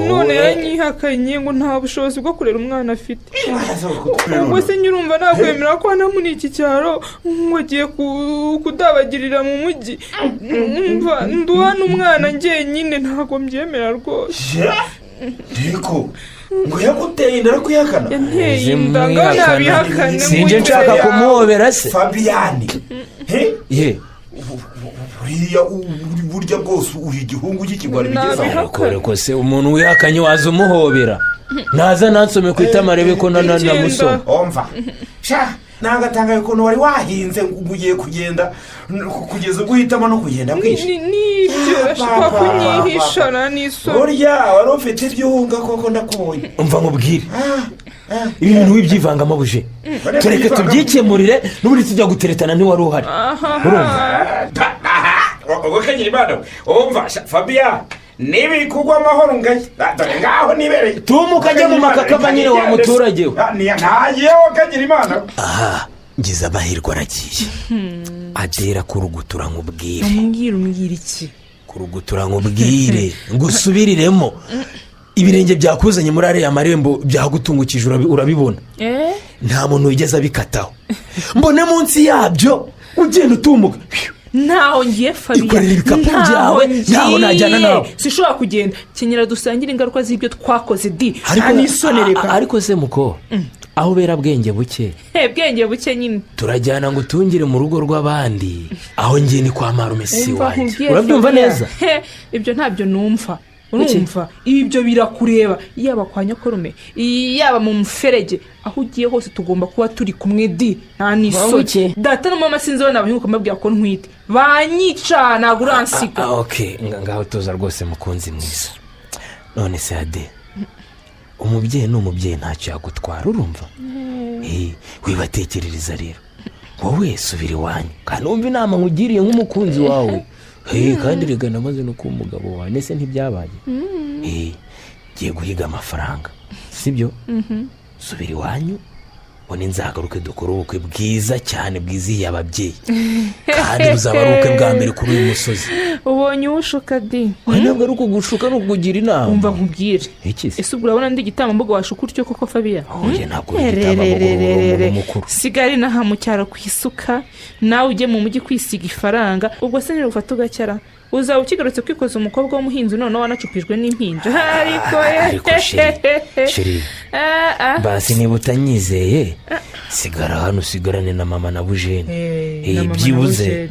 none yanyihakanye ngo nta bushobozi bwo kurera umwana afite. ubwo se nyurumva nakwemera ko hano muri iki cyaro ngo agiye kudabagirira mu mujyi. umva nduhana umwana njyenyine ntabwo mbyemera rwose. Ndiko ngo yakuteye inda no kuyakana. yanteye inda ngo nabihakane. Sinje nshaka kumuhobera se. Fabiyani uriya burya bwose uri igihungu cy'ikigwari bigezaho. Ko se umuntu wihakanye waza umuhobera naza nansome ku itamarebe ko namusoma. Omva sha nagatangaye ukuntu wari wahinze ugiye kugenda kugeza ubwo uhitamo no kugenda bwije. Nibyo urashaka kunyihishana n'isoni. burya wari ufite ibyunga koko ndakubonye. Umva nkubwire ibintu wibyivangamo buje tureke tubyikemurire n'ubundi tujya guteretana ntiwari uhari. ubwo kagira imana umva Fabiya nibi kugwa amahoro ngaye dore ngaho nibereye. tumuka ajya mu makakama nyine wa muturage we. ntagiye kagira imana. ngize amahirwe aragiye. Adera kurugutura nkubwire. umbwira iki? Kurugutura nkubwire ngusubiriremo ibirenge byakuzanye muri ariya marembo byagutungukije urabibona. Nta muntu wigeze abikataho mbone munsi yabyo ugenda utumuka. Ntaho ngiye Fabiya ikorera ibikapu byawe ntaho najyana nawe. Sishobora kugenda kenyera dusangira ingaruka z'ibyo twakoze di. ariko se muko aho bera bwenge buke. Bwenge buke nyine turajyana ngo utungire mu rugo rw'abandi aho ngiye ni kwa marume si wanjye. Urabyumva neza? Ibyo ntabyo numva. Urumva ibyo birakureba yaba kwa nyokorume yaba mu muferege aho ugiye hose tugomba kuba turi kumwe di. Nta n'isoni. Data na mama sinzi bana bahinguka mbabwira ko ntwite banyica ntabwo uransiga. ngaho tuza rwose mukunzi mwiza. None se ade umubyeyi n'umubyeyi ntacyo yagutwara urumva. wibatekerereza rero wowe subira iwanyu kandi wumva inama nkugiriye nk'umukunzi wawe. kandi rega namaze no kuba umugabo wawe nese ntibyabaye. giye guhiga amafaranga sibyo. subira iwanyu ubone nzagaruke dukora ubukwe bwiza cyane bwizihiye ababyeyi kandi buzaba ari ubukwe bwa mbere kuri uyu musozi. ubonye uwushuka di. ntabwo ari ukugushuka ni ukukugira inama. umva nkubwire ese ubwo urabona ndi igitambambuga washuka utyo koko Fabiya. ntabwo uri igitambambuga mukuru. sigari naha mu cyaro ku isuka nawe ujye mu mujyi kwisiga ifaranga ubwo se nirufata ugacyara uzaba ukigarutse kwikoza umukobwa w'umuhinzi noneho wanacupijwe n'impinja. ariko sheri basi niba utanyizeye sigara hano usigarane na mama na Bujeni. byibuze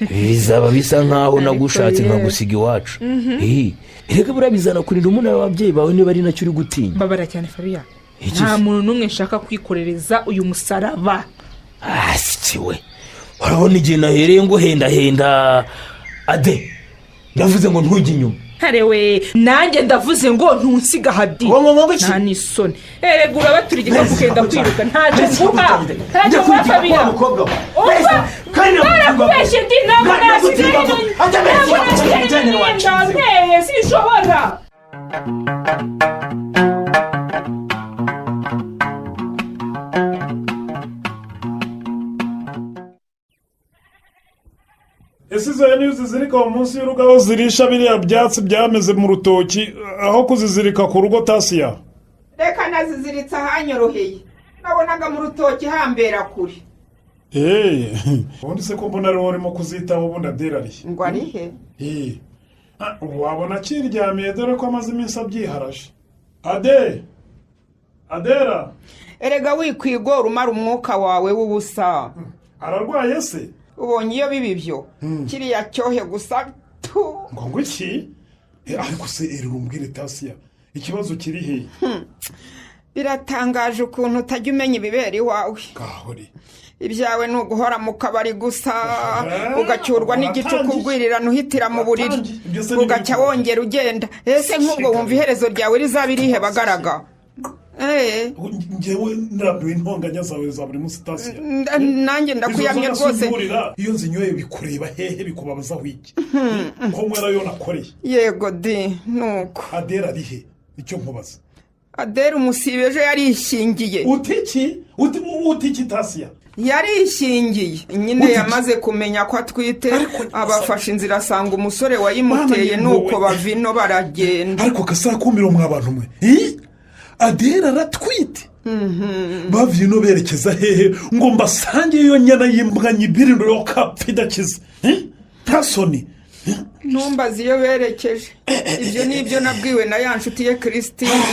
bizaba bisa nkaho nagushatse nkagusiga iwacu. reka buriya bizana kurinda umunara w'ababyeyi bawe niba ari nacyo uri gutinya. mbabara cyane Fabiya nta muntu n'umwe nshaka kwikorereza uyu musaraba. sikiwe urabona igihe nahereye ngo henda ade ndavuze ngo ntujye inyuma. harewe nanjye ndavuze ngo ntunsiga hadi nta n'isoni erega urabatura igikapu ukenda kwiruka ntacyo nguha fabiya barakubeshye ndi ntabwo nasigaye n'imyenda sinshobora. ese izo hene iyo uzizirika munsi y'urugo aho zirisha biriya byatsi byameze mu rutoki aho kuzizirika ku rugo Tasiya? reka naziziritse ahanyoroheye nabonaga mu rutoki hambera kure. ubundi se ko mbona ariho urimo kuzitaho ubundi Adera arihe? ngo arihe? wabona akiryamiye dore ko amaze iminsi abyiharaje. Adera erega wikwigora umara umwuka wawe w'ubusa. ararwaye se? ubonye iyo bibi byo kiriya cyohe gusa ngo iki? ariko se umbwire Tasiya ikibazo kiri hehe? biratangaje ukuntu utajya umenya ibibera iwawe. gahore ibyawe ni uguhora mu kabari gusa ugacyurwa n'igicuku ugwirirana uhitira mu buriri ugacya wongera ugenda. ese nk'ubwo wumva iherezo ryawe rizaba irihe bagaraga? ngewe ndambiwe intonganya zawe za buri munsi Tasiya. nanjye ndakuyamye rwose. iyo nzinyoye bikureba hehe bikubabaza wiki ko mwera yo nakoreye. yego di nuko. Adera arihe icyo nkubaza? Adera umusibe ejo yarishingiye. utiki Tasiya? yarishingiye nyine yamaze kumenya ko atwite abafashe inzira asanga umusore wayimuteye nuko bavino baragenda. ariko kasakumira mwabantu mwe Adera aratwite bavino berekeza hehe ngo mbasange iyo nyana yimbwa nyibirindiro yo kapfa idakiza ntasoni. ntumbaze iyo berekeje ibyo nibyo nabwiwe na ya nshuti ye Christine.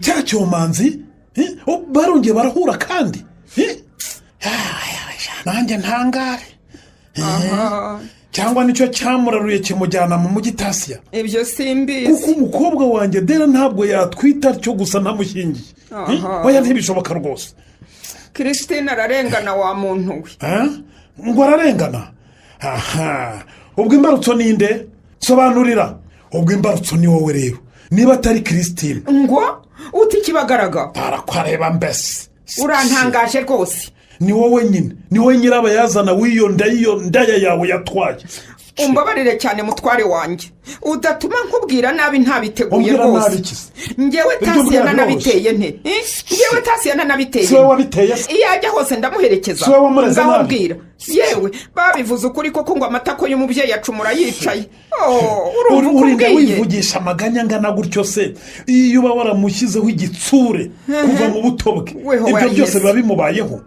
cya cyomanzi barongeye barahura kandi nanjye ntangare cyangwa nicyo cyamuraruye kimujyana mu mujyi Tasiya. ibyo simbizi kuko umukobwa wanjye Adera ntabwo yatwita cyo gusa ntamushyingiye. oya ntibishoboka rwose. Christine ararengana wa muntu we. ngo ararengana? ubwo imbarutso ninde? sobanurira. ubwo imbarutso ni wowe rero niba atari Christine. ngo uti kibagaraga tarakwareba mbese urantangaje rwose. ni wowe nyine ni wowe nyirabayazana w'iyo ndaya yawe yatwaye. umbabarire cyane mutware wanjye udatuma nkubwira nabi ntabiteguye rwose. ngewe Tasiya nanabiteye nte? ngewe Tasiya nanabiteye. siwe wabiteye se? iyo ajya hose ndamuherekeza. siwe wamureze nabi? ndamubwira yewe babivuze ukuri koko ngo amatako y'umubyeyi acumura yicaye. urumva urinda wivugisha amaganya angana gutyo se iyo uba waramushyizeho igitsure kuva mu buto bwe ibyo byose biba bimubayeho.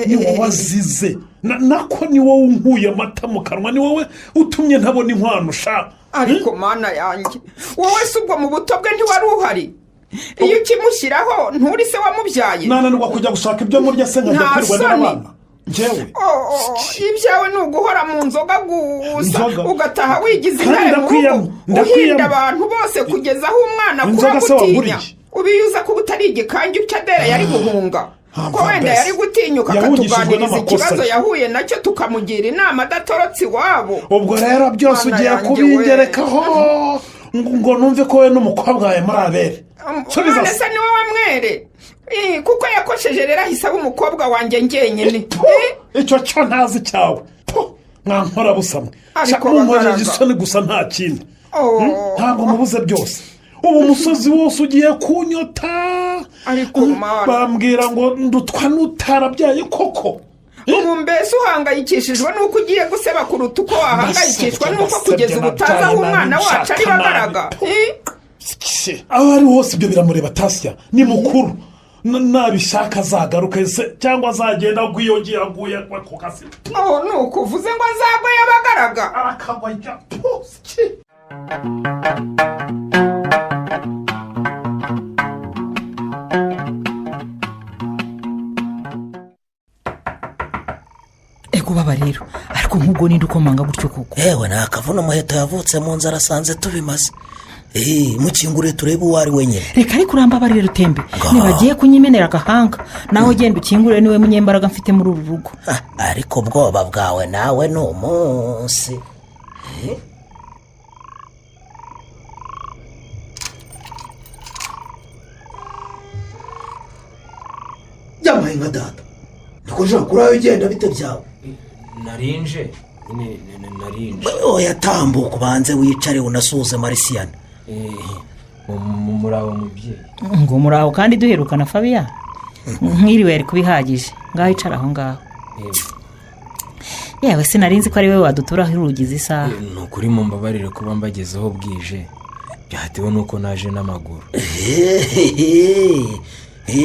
ni wowe azize nako ni wowe unkuye amata mu kanwa ni wowe utumye ntabona inkwano ushaka. ariko mana yanjye wowe se ubwo mu buto bwe ntiwari uhari? iyo ukimushyiraho nturi se wamubyaye? nananirwa kujya gushaka ibyo murya se nkajya kwirwa n'abana njyewe. ibyawe ni uguhora mu nzoga gusa ugataha wigize intare mu rugo uhinda abantu bose kugeza aho umwana akura gutinya ubiyuza kuba utari igikange icyo Adera yari guhunga ko wenda yari gutinyuka akatuganiriza ikibazo yahuye nacyo tukamugira inama adatorotse iwabo. ubwo rero byose ugiye kubingerekaho ngo numve ko we n'umukobwa wawe muri abere. none se ni wowe mwere kuko yakosheje rero ahise aba umukobwa wanjye njyenyine. icyo cyo ntazi cyawe mwankora busamwe mumuhereje isoni gusa nta kindi. ntabwo mubuze byose. ubu umusozi wose ugiye kunyota ariko bambwira ngo ndutwa n'utarabyaye koko. ubu mbese uhangayikishijwe n'uko ugiye guseba kuruta uko wahangayikishwa n'uko kugeza ubu utazi aho umwana wacu ari bagaraga. aho ari hose ibyo biramureba Tasiya ni mukuru nabishaka azagaruke se cyangwa azagenda gwiyongeye aguye ku kasi. ni ukuvuze ngo azagwe yabagaraga arakagwa njya ego baba rero ariko nk'ubwo ninde ukomanga gutyo koko? yewe ni akavuno umuheto yavutse mu nzara asanze tubimaze. mukingure turebe uwo ari wenyine. reka ariko urambabarire Rutembe ntibagiye kunyimenera agahanga nawe genda ukingure niwe munyembaraga mfite muri uru rugo. ariko ubwoba bwawe nawe ni umunsi. yamaye nka data niko ushaka kuri ugenda bite byawe narinje oya tambuka ubanze wicare unasuhuze marisiyana muraho mubyeyi ngo muraho kandi duherukana fabiya nk'iriwe yari kubihagije ngaho icara aho ngaho yewe sinarinzi ko ari wowe waduturaho urugize isaha ni ukuri mu mbabarire kuba mbagezeho bwije byatewe nuko naje n'amaguru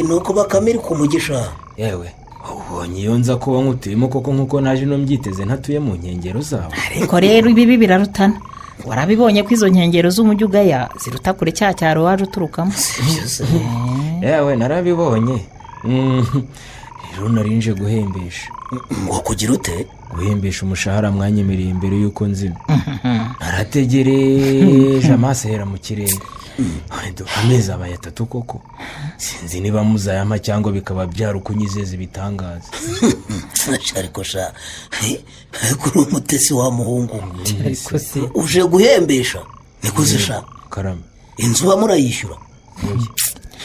nuko bakamira ku mugisha yewe ubonye iyo nza kuba nkutuyemo koko nk'uko naje no mbyiteze ntatuye mu nkengero zawe ariko rero ibibi birarutana warabibonye ko izo nkengero z'umujyi ugaya ziruta kure cya cyaro waje uturukamo yewe narabibonye rero narinje guhembesha ngo kugira ute guhembesha umushahara mwanyemereye imbere y'uko nzima narategereje amaso ahera mu kirere amezi abaye 3 koko sinzi niba muzayama cyangwa bikaba byarukunyizeza ibitangaza ariko sha kuri umutesi wa muhungu uje guhembesha niko zishaka karame inzu bamurayishyura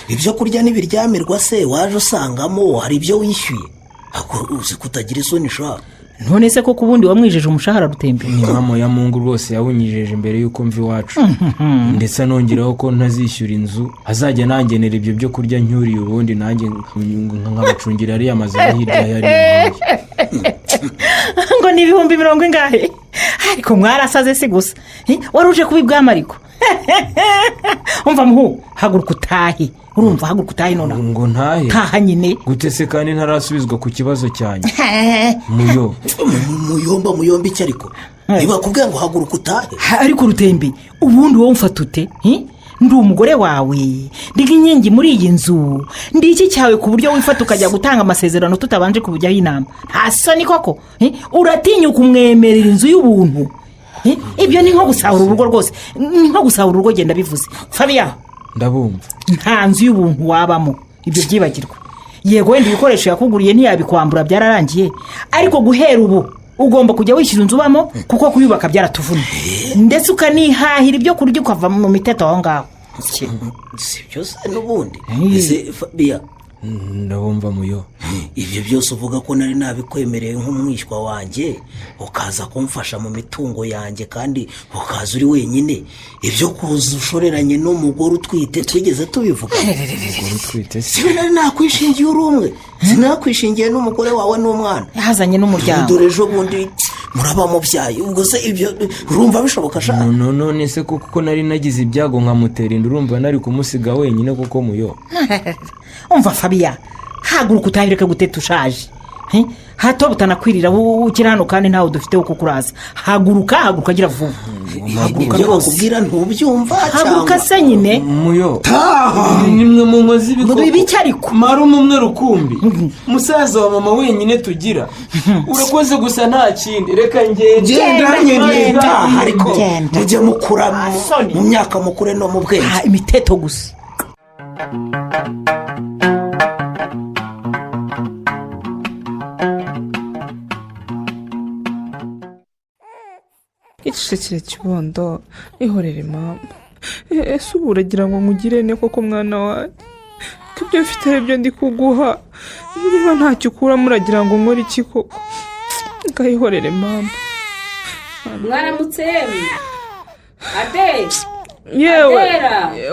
ibyo kurya n'ibiryamirwa se waje usangamo hari ibyo wishyuye uzi kutagira isoni sha none se koko ubundi wamwijeje umushahara rutembe ni mama ya mungu rwose yawunyijeje imbere y'uko mva iwacu ndetse anongeraho ko ntazishyura inzu azajya nangenera ibyo byo kurya ncyuriye ubundi nanjye nkabacungira ariya mazu hirya yari ngo ni 20,000 ingahe ariko mwarasaze si gusa wari uje kubibwama ariko umva muhu haguruka utahe urumva haguruka utahe none ngo ntahe taha nyine gute se kandi ntarasubizwa ku kibazo cyanjye muyomba icyo ariko niba kubwira ngo haguruka utahe ariko rutembe ubundi wowe umfata ute ndi umugore wawe ndi inkingi muri iyi nzu ndi iki cyawe ku buryo wifata ukajya gutanga amasezerano tutabanje kubujyaho inama nta soni koko uratinyuka umwemerera inzu y'ubuntu ibyo ni nko gusahura urugo rwose ni nko gusahura urugo genda bivuze fabiya ndabumva nta nzu y'ubuntu wabamo ibyo byibagirwa yego wenda ibikoresho yakuguriye ntiyabikwambura byararangiye ariko guhera ubu ugomba kujya wishyura inzu ubamo kuko kuyubaka byaratuvuna ndetse ukanihahira ibyo kurya ukava mu miteto aho ngaho si byose n'ubundi ese fabiya ndabumva muyo ibyo byose uvuga ko nari nabikwemereye nk'umwishywa wanjye ukaza kumfasha mu mitungo yanjye kandi ukaza uri wenyine ibyo kuza ushoreranye n'umugore utwite twigeze tubivuga si nari nakwishingiye uri umwe sinakwishingiye n'umugore wawe n'umwana yazanye n'umuryango dore ejo bundi muraba mubyaye ubwo se ibyo urumva bishoboka shaka none se kuko nari nagize ibyago nkamutera inda urumva nari kumusiga wenyine kuko muyo umva fabiya haguruka utahireke guteta ushaje hato butanakwirira ukiri hano kandi ntawe dufite wo kukuraza haguruka agira vuba ibyo bakubwira ntubyumva haguruka se nyine muyo nimwe mu nkozi ngo ibi cyariko mara umwe rukumbi musaza wa mama wenyine tugira urakoze gusa nta kindi reka ngenda ariko mujye mukura mu myaka mukure no mu bwenge imiteto gusa icecekere kibondo ihorere mama ese ubu uragira ngo nkugire ne koko mwana wanjye ko ibyo mfite ari byo ndi kuguha niba ntacyo ukuramo uragira ngo nkore iki koko ngayihorere mama mwaramutse yewe ade yewe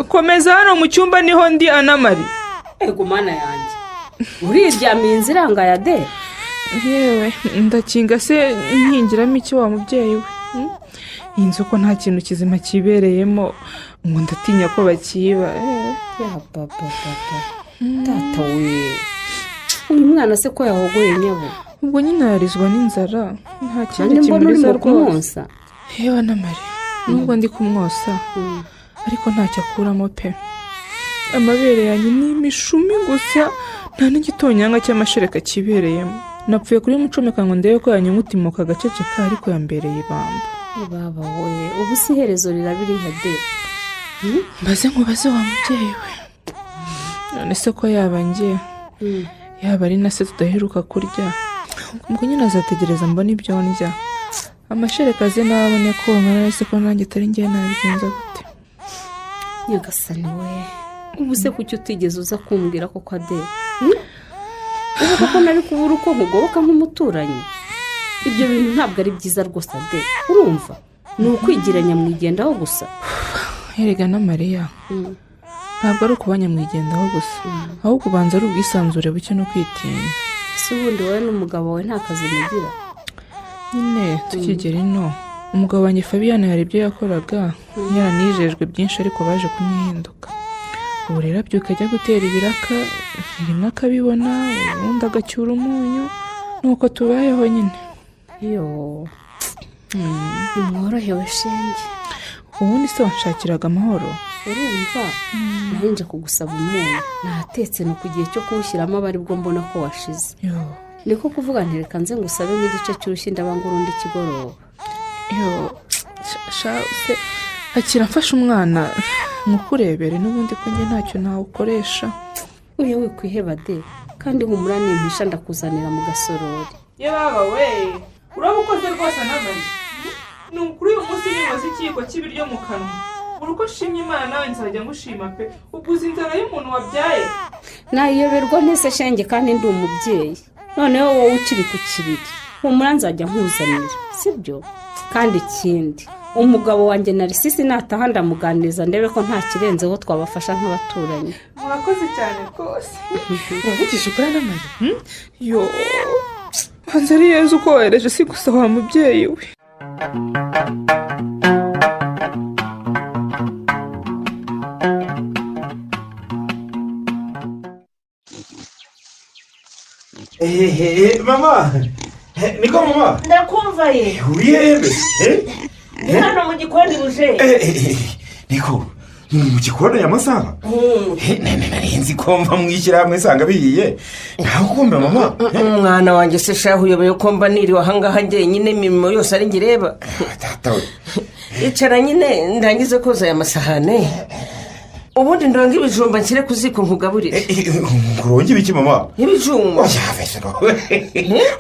komeza hano mu cyumba niho ndi anamari ego mana yanjye uriryamiye inzira iranga ya de yewe ndakinga se nkingiramo icyo wa mubyeyi we iyi nzu ko nta kintu kizima kibereyemo ngo ndatinya ko bakiba data we uyu mwana se ko yahogoye nyabo ubwo nyine yarizwa n'inzara nta kindi kimuriza rwose yewe anamari nubwo ndi kumwosa ariko ntacyo akuramo pe amabere yanjye ni imishumi gusa nta n'igitonyanga cy'amashereka kibereyemo napfuye kuri mucomeka ngo ndebe ko yanyungutimuka agaceceka ariko yambereye ibamba baba we ubu si iherezo rirabiriha de mbaze nkubaze wa mubyeyi we none se ko yaba njye yaba ari na se tudaheruka kurya ubwo nyine azategereza mbona ibyo ndya amashereka ze nabone ko nkana se ko nanjye atari njye nabigenza gute nyagasani we ubu se kuki utigeze uza kumbwira koko ade uvuga ko nari kubura uko nkugoboka nk'umuturanyi. Ibyo bintu ntabwo ari byiza rwose ade, urumva ni ukwigira nyamwigendaho gusa. Erega na Mariya ntabwo ari ukuba nyamwigendaho gusa, ahubwo ubanza ari ubwisanzure buke no kwitinya. Si ubundi wowe n'umugabo wawe nta kazi mugira? Nyine tukigera ino umugabo wanjye Fabienne hari ibyo yakoraga yaranijejwe byinshi ariko baje kumwihinduka. Ubu rero abyuka ajya gutera ibiraka, rimwe akabibona ubundi agacyura umunyu, nuko tubayeho nyine. Yo nimworohewe shenge. Ubundi se wanshakiraga amahoro? Urumva nahinje kugusaba umunyu natetse no ku gihe cyo kuwushyiramo aba aribwo mbona ko washize. Niko kuvuga nti reka nze ngusabe nk'igice cy'urushyi ndabanga urundi kigoroba. Se akira mfashe umwana nkukurebere n'ubundi ko njye ntacyo nawukoresha. Uyu wikwiheba de kandi humura nimpisha ndakuzanira mu gasorori. Ye baba we urabukoze rwose n'amari. Ni ukuri uyu munsi nibaza ikiyiko cy'ibiryo mu kanwa. Uruko shimye Imana nawe nzajya ngushima pe. Uguze inzara y'umuntu wabyaye. Nayoberwa ntese shenge kandi ndi umubyeyi. Noneho wowe ukiri ku kibiri. Humura nzajya nkuzanira. Sibyo? Kandi ikindi umugabo wanjye Narisisi nataha ndamuganiriza ndebe ko nta kirenzeho twabafasha nk'abaturanyi. Murakoze cyane rwose. Uravugisha ukora n'amari? Yo hanze ari Yezu ko wereje si gusa wa mubyeyi we. Mama niko mama ndakumva ye uriyebe hano mu gikoni buje niko mu gikoni y'amasaha nari nzi ko mva mwishyirahamwe nsanga bihiye ntawe kumva mama. Umwana wanjye se shahu uyoboye ko mba niriwe ahangaha njyenyine imirimo yose ari ngireba. Icara nyine ndangize koza aya masahane ubundi ndonga ibijumba nshyire ku ziko nkugaburire. Kuronga ibiki mama? Ibijumba.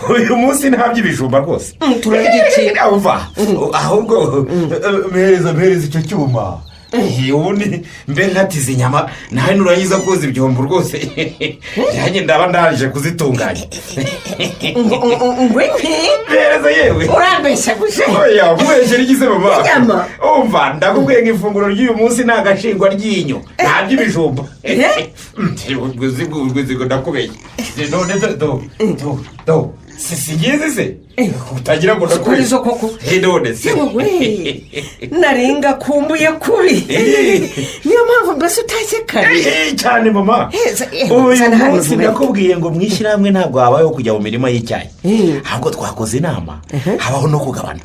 Uyu munsi ntabyo ibijumba rwose. Turarya iki? Ahubwo mpereza icyo cyuma. Ubundi mbe nkatiza inyama nawe nurangiza koza ibyombo rwose yanjye ndaba ndaje kuzitunganya. Mpereza yewe urambeshya guje. Oya mubeshyera igize mama. Inyama umva ndakubwiye nk'ifunguro ry'uyu munsi ni agashingwa ry'inyo ntabyo ibijumba. Ubwo ndakubeye none do singizi se utagira ngo ndakurizo koko none se narenga kumbuye kubi niyo mpamvu mbese utashye kare cyane mama. uyu munsi ndakubwiye ngo mwishyirahamwe ntabwo habayeho kujya mu mirima y'icyayi ahubwo twakoze inama habaho no kugabana.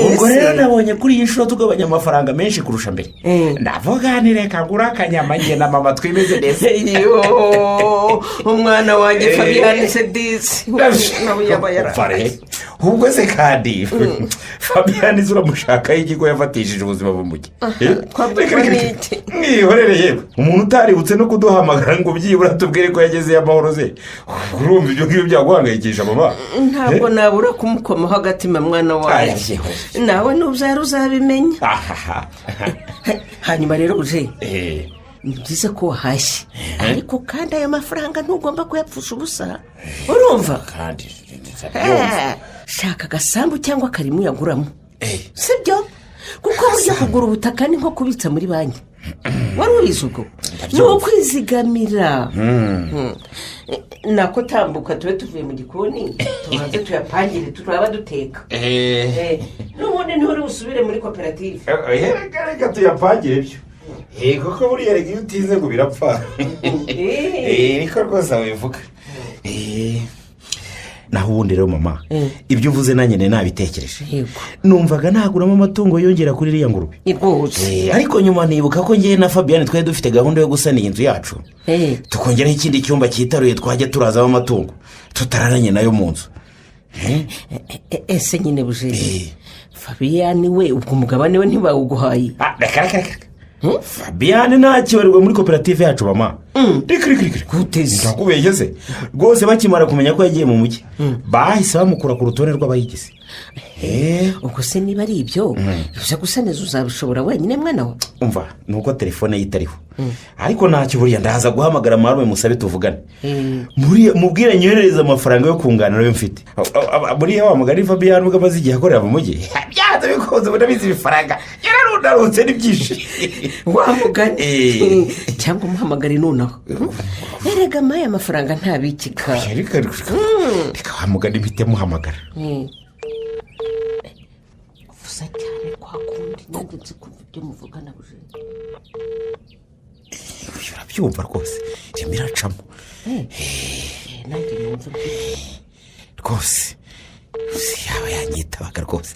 ubwo rero nabonye kuri iyi nshuro tugabanya amafaranga menshi kurusha mbere. ndavuga ni reka ngura akanyama njye na mama twimeze neza. umwana wanjye Fabienne se disi ubwo se kandi Fabienne uramushakaho ikigo yafatishije ubuzima bumuge. mwihorere yewe umuntu utaributse no kuduhamagara ngo byibura tubwire ko yagezeyo amahoro ze. urumva ibyo ngibyo byaguhangayikisha mama? ntabwo nabura kumukomaho agatima mwana wawe nawe nubyara uzabimenya. hanyuma rero uje ni byiza ko wahashye ariko kandi aya mafaranga ntugomba kuyapfusha ubusa urumva. kandi shaka agasambu cyangwa akarimu yaguramo sibyo kuko burya kugura ubutaka ni nko kubitsa muri banki. wari ubizi ubwo ni ukwizigamira. nako tambuka tube tuvuye mu gikoni tubanze tuyapangire turaba duteka n'ubundi niho uri busubire muri koperative. reka tuyapangire byo kuko buriya reka iyo utinze ngo birapfa. niko rwose wivuga. naho ubundi rero mama ibyo uvuze nanjye nabitekereje numvaga naguramo amatungo yongera kuri iriya ngurube ariko nyuma nibuka ko ngewe na Fabienne twari dufite gahunda yo gusana iyi nzu yacu tukongeraho ikindi cyumba cyitaruye twajya turazamo amatungo tutararanye nayo mu nzu. ese nyine buje Fabienne we ubwo umugabane we ntibawuguhaye? reka Fabienne ntakibarirwa muri koperative yacu mama. guteze ndakubeshye se rwose bakimara kumenya ko yagiye mu mujyi bahise bamukura ku rutonde rw'abayigize ubwo se niba ari ibyo uza gusaneza uzabishobora wenyine mwana we. umva ni uko telefone ye itariho ariko ntacyo buriya ndaza guhamagara marume musabe tuvugane mubwire nyoherereza amafaranga yo kunganira ayo mfite buriya wa mugari Fabian ubwo amaze igihe akorera mu mujyi byanze bikunze ubunabizi ibifaranga yararundarutse n'ibyinshi wa mugani cyangwa umuhamagare nonaho erega maye amafaranga ntabikika reka wa mugani mpite muhamagara gusa cyane kwa kundi nanjye nzi kumva ibyo muvugana buje urabyumva rwose irimo iracamo nanjye numva rwose yaba yanyitabaga rwose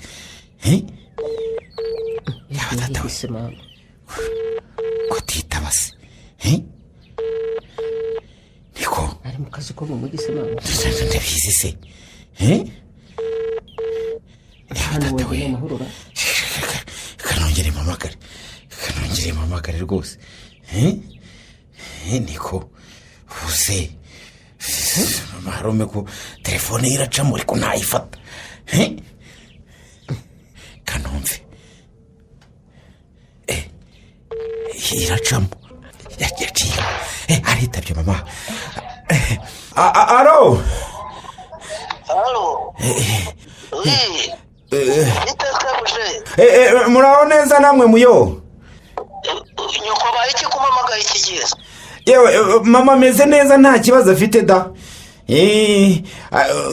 yaba atatawe ko titaba se niko ari mu kazi ko mu mujyi se mama ndabizi se yaba atatawe kanongere mpamagare rwose niko uze marume ko telefone ye iracamo ariko ntayifata kanomve iracamo yaciye aritabye mama alo muraho neza namwe muyo nyoko baye iki kumamagaye ikigeze yewe mama ameze neza nta kibazo afite da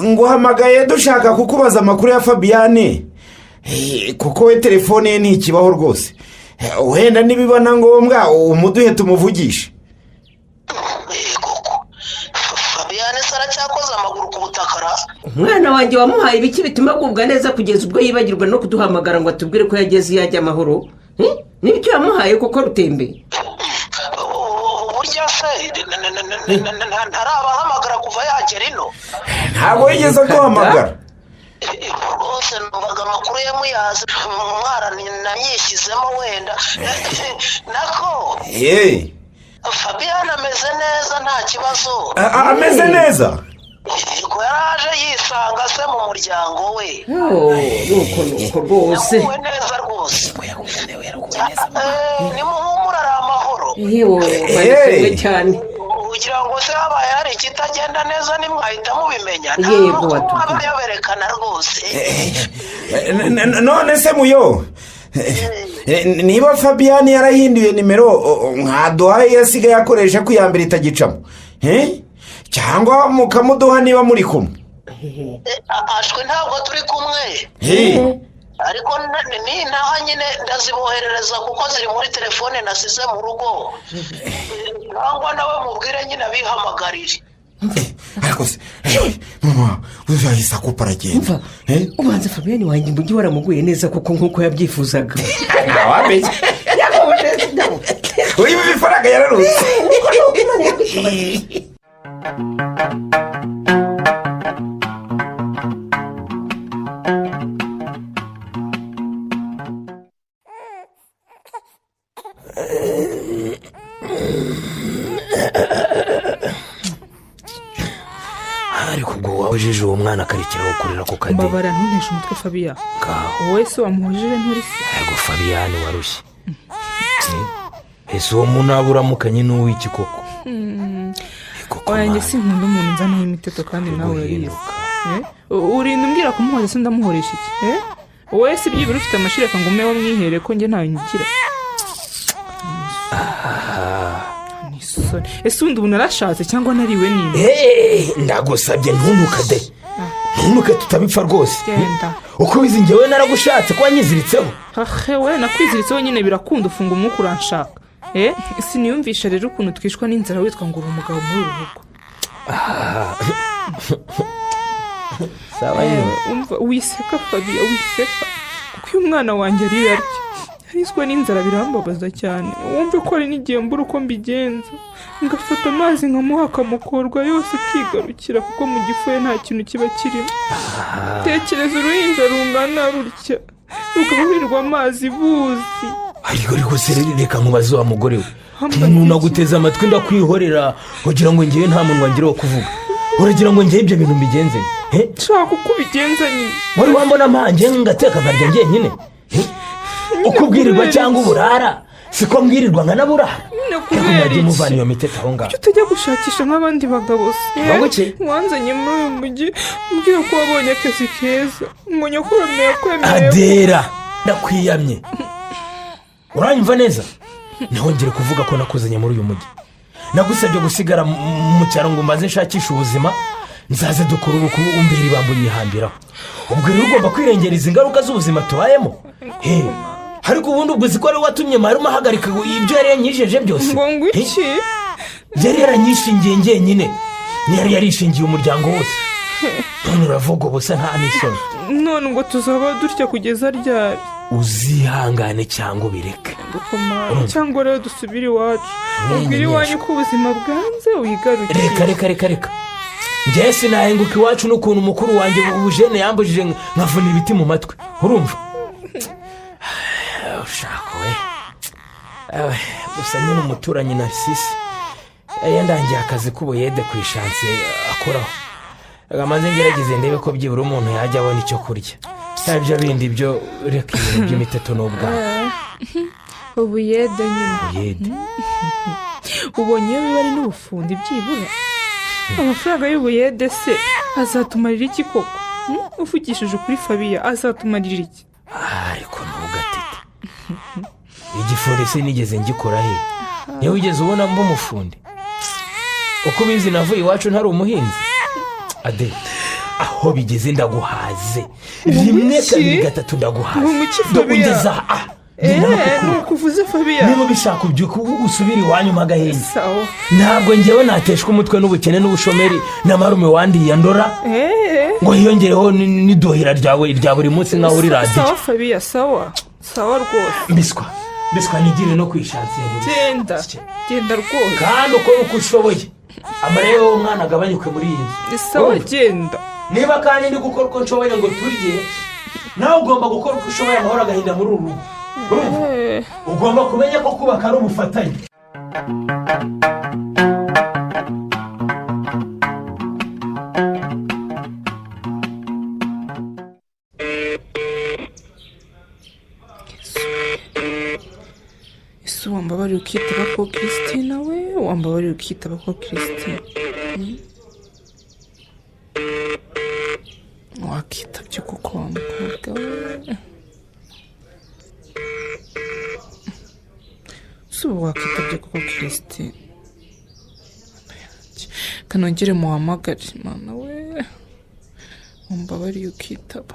nguhamagaye dushaka kukubaza amakuru ya Fabian kuko we telefone ye ntikibaho rwose wenda nibiba na ngombwa umuduhe tumuvugishe Fabian sara cyakoze amaguru ku butakara umwana wanjye wamuhaye ibiki bituma agubwa neza kugeza ubwo yibagirwa no kuduhamagara ngo atubwire ko yageze yajya amahoro n'ibyo yamuhaye kuko rutembe burya se ntarabahamagara kuva yagera ino ntabwo yigeze aduhamagara rwose numvaga amakuru ye muyazi umwana nanyishyizemo wenda nako Fabian ameze neza nta kibazo ameze neza ko yaraje yisanga se mu muryango we nuko rwose yaguwe neza rwose nimuhumura ari amahoro yewe cyane kugira ngo se habaye hari ikitagenda neza nimwahita mubimenya yego aba yaberekana rwose none se muyo niba Fabian yarahinduye nimero mwaduhaye yasigaye akoresha ko iya mbere itagicamo cyangwa mukamuduha niba muri kumwe ashwe ntabwo turi kumwe ariko n'intaha nyine ndaziboherereza kuko ziri muri telefone nasize mu rugo cyangwa nawe mubwire nyine abihamagarire ariko se mama uzahise akupa aragenda ubanza Fabian wanjye mu mujyi waramuguye neza kuko nk'uko yabyifuzaga ntawamenye uyu bifaranga yararutse ariko ubwo wawujije uwo mwana akarekeraho kurira ku kadi mbabara ntunteshe umutwe Fabian wowe se wamuhujije nturi se yego Fabian warushye ese uwo muntu aburamukanye n'uw'iki koko oyanjye sinkunda umuntu nzanaho imiteto kandi nawe urabizi urinda umbwira kumuhoza se ndamuhoresha iki wowe se byibura ufite amashireka ngo ume wamwihere ko njye ntayo nyigira ese undi ubu narashatse cyangwa nariwe nini ndagusabye ntuntukade ntunuke tutabipfa rwose genda uko wizi njyewe naragushatse ko wanyiziritseho we nakwiziritseho nyine birakunda ufunga umwuka uranshaka siniyumvisha rero ukuntu twishwa n'inzara witwa ngo uri umugabo muri uru rugo umva wiseka Fabian wiseka kuko uyu mwana wanjye ari yaryo yariswe n'inzara birambabaza cyane wumve ko ari n'igihe mbura uko mbigenza ngafata amazi nkamuha akamukorwa yose akigarukira kuko mu gifu ye nta kintu kiba kirimo tekereza uruhinja rungana rutya rugaburirwa amazi buzi ariko se reka nkubaze wa mugore we umuntu aguteze amatwi ndakwihorera kugira ngo ngewe nta muntu wagira wo kuvuga uragira ngo njye ibyo bintu mbigenze nshaka uko ubigenza nyine wari wambona mpanje ngateka nkarya njyenyine uko ubwirirwa cyangwa uburara siko mbwirirwa nkanaburara kubera muvana iyo mitete aho ngaho kuki utajya gushakisha nk'abandi bagabo se wanzanye muri uyu mujyi mbwira ko wabonye akazi keza umuntu akuremeye kwemerewe adera ndakwiyamye uranyumva neza ntihongere kuvuga ko nakuzanye muri uyu mujyi nagusabye gusigara mu cyaro ngo mbaze nshakishe ubuzima nzaze dukora ubukwe umbera ibambo nyihambiraho ubwo rero ugomba kwirengereza ingaruka z'ubuzima tubayemo ariko ubundi ubwo uzi ko ari watumye mwarimu ahagarika ibyo yari yanyijeje byose ngo iki yari yaranyishingiye njyenyine ntiyari yarishingiye umuryango wose none uravuga ubusa nta n'isoni none ngo tuzaba dutya kugeza ryari uzihangane cyangwa ubireke cyangwa rero dusubire iwacu ubwire iwanyu ko ubuzima bwanze wigarukire reka njye sinahenguka iwacu n'ukuntu mukuru wanjye ubujene yambujije nkavuna ibiti mu matwi urumva ushaka we gusa nyine umuturanyi Narcisse yandangiye akazi k'ubuyede ku ishansiye akoraho amaze ngerageze ndebe ko byibura umuntu yajya abona icyo kurya ibyo bindi byo reka ibintu by'imiteto n'ubwana ubuyede nyine ubonye iyo biba ari n'ubufundi byibura amafaranga y'ubuyede se azatumarira iki koko uvugishije ukuri Fabiya azatumarira iki ariko ntugatete igifundi se nigeze ngikora he niyo wigeze ubona mba umufundi uko ubizi navuye iwacu ntari umuhinzi ade aho bigeze ndaguhaze rimwe kabiri gatatu ndaguhaze ugeze aha nuko uvuze Fabiya niba ubishaka ubyuka usubire iwanyu magahenge ntabwo ngewe nateshwa umutwe n'ubukene n'ubushomeri na marume wandiye ndora ngo hiyongereho n'idohera ryawe rya buri munsi nkaho uri radiyo sawa Fabiya sawa rwose mbiswa nigire no kwishansiye genda rwose kandi ukora uko ushoboye amarebe w'umwana agabanyuke muri iyi nzu sawa genda niba kandi ndi gukora uko nshoboye ngo turye nawe ugomba gukora uko ushoboye amahoro agahinda muri uru rugo ugomba kumenya ko kubaka ari ubufatanye ese wambabarira ukitaba ko Christine we wambabarira ukitaba ko Christine wakitabye kuko wa mukobwa we si ubu wakitabye kuko Christine kanongere muhamagare mwana we wambabarira ukitaba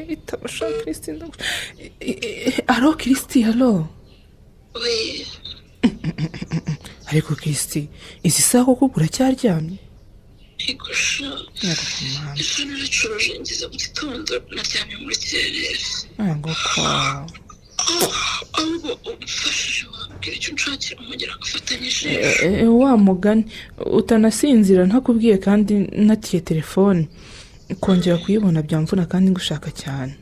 itaba shaka Christine alo Christine alo ariko Christine izi saha koko uracyaryamye igusha ese naracuruje ngeze mu gitondo naryamye muri kirere ngo kwa ahubwo umfashije wabwira icyo nshakira umugera agafatanyije wa mugani utanasinzira ntakubwiye kandi natiye telefone kongera kuyibona byamvuna kandi ngushaka cyane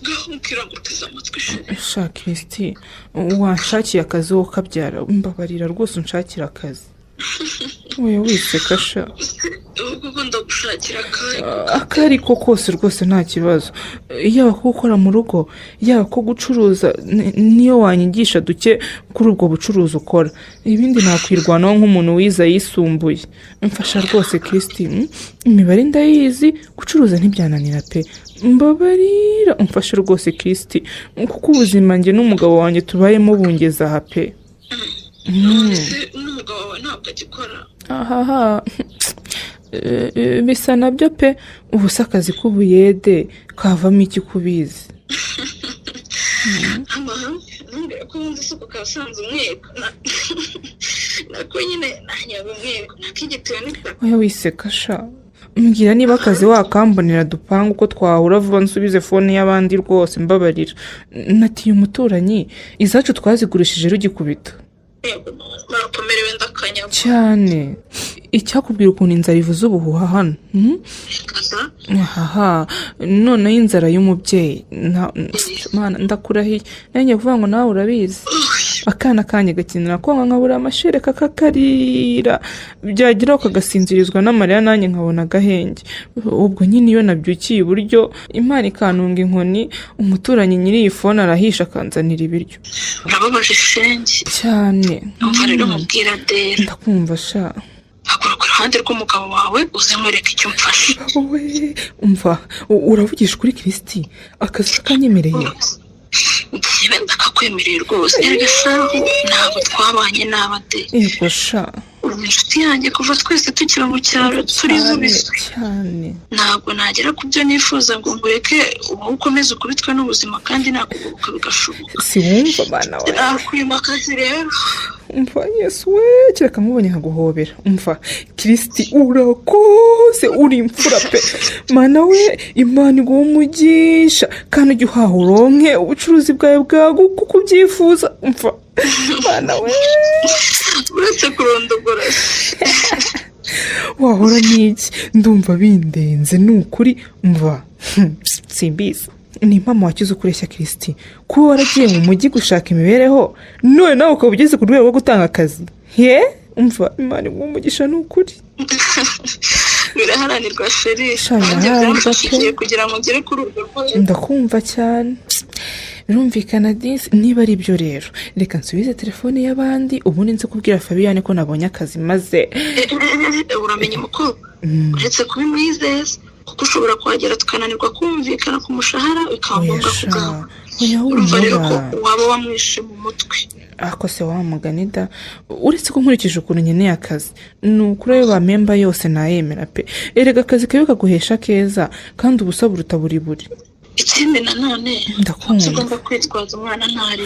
gahumukira ngo uteze amatwi shaka Christine wanshakiye akazi wowe ukabyara mbabarira rwose unshakira akazi wowe wiseka sha ubwo ndagushakira akari ko kose rwose nta kibazo yaba ko gukora mu rugo yaba ko gucuruza niyo wanyigisha duke kuri ubwo bucuruzi ukora ibindi nakwirwanaho nk'umuntu wiza yisumbuye mfasha rwose Christine imibare ndayizi gucuruza ntibyananira pe mbabarira umfashe rwose Christine kuko ubuzima njye n'umugabo wanjye tubayemo bungeza aha pe n'umugabo wawe ntabwo agikora ahaha bisa nabyo pe ubu se akazi k'ubuyede kavamo iki kubizi ntumbwira ko wumva isuku kasanze umweko nako nyine ntanyaga umweko nakigituye n'itaka oya wiseka sha mbwira niba akazi wakambonera dupanga uko twahura vuba nsubize fone y'abandi rwose mbabarira natiye umuturanyi izacu twazigurishije rugikubita murakomerewe ndakanyagwa cyane icyakubwira ukuntu inzara ivuze ubuhuha hano ahaha noneho inzara y'umubyeyi ndakurahiye nanjye kuvuga ngo nawe urabizi akana kanjye gakenera konka nkabura amashereka kakarira byageraho kagasinzirizwa n'amarira nanjye nkabona agahenge. Ubwo nyine iyo nabyukiye iburyo Imana ikantunga inkoni, umuturanyi nyiri iyi fone arahisha akanzanira ibiryo. urababaje shenge cyane. umva rero mubwira Adele, ndakumva sha. haguruka iruhande rw'umugabo wawe uze mwereke icyo umfasha. wowe umva uravugisha kuri Kristi akazi kanyemereye. njyewe ndakakwemereye rwose. erega shahu ntabwo twabanye n'abade. yego sha. uri inshuti yanjye kuva twese tukiri mu cyaro turi nk'ubiswe cyane. ntabwo nagera ku byo nifuza ngo ngureke uba ukomeze ukubitwe n'ubuzima kandi nakuguruka bigashoboka. si wumva bana we. nakwima akazi rero. umva Yesu we kereka mubonye nkaguhobera. umva Kristi urakoze uri imfura pe. mana we Imana iguha umugisha kandi ujye uhaha uronke ubucuruzi bwawe bwaguka uko ubyifuza. umva mana we uretse kurondogora wahora n'iki ndumva bindenze ni ukuri. umva simbizi ni impamvu wakize ukureshya Kristi kuba waragiye mu mujyi gushaka imibereho none nawe ukaba ugeze ku rwego rwo gutanga akazi. umva Imana iguha umugisha ni ukuri. biraharanirwa sheri. biraharanirwa pe. kugira ngo ngere kuri urwo rwego. ndakumva cyane. birumvikana disi niba ari byo rero reka nsubize telefone y'abandi ubundi nzi kubwira Fabiyane ko nabonye akazi maze. uramenye umukobwa uretse kubimwizeza kuko ushobora kuhagera tukananirwa kumvikana ku mushahara bikaba ngombwa kugaha. urumva rero ko waba wamwishe mu mutwe. ako se wamuganida uretse ko nkurikije ukuntu nkeneye akazi ni ukuri ayo bamemba yose nayemera pe. erega akazi kawe kaguhesha keza kandi ubusa buruta buri buri. ikindi nanone ndakumva ugomba kwitwaza umwana ntari.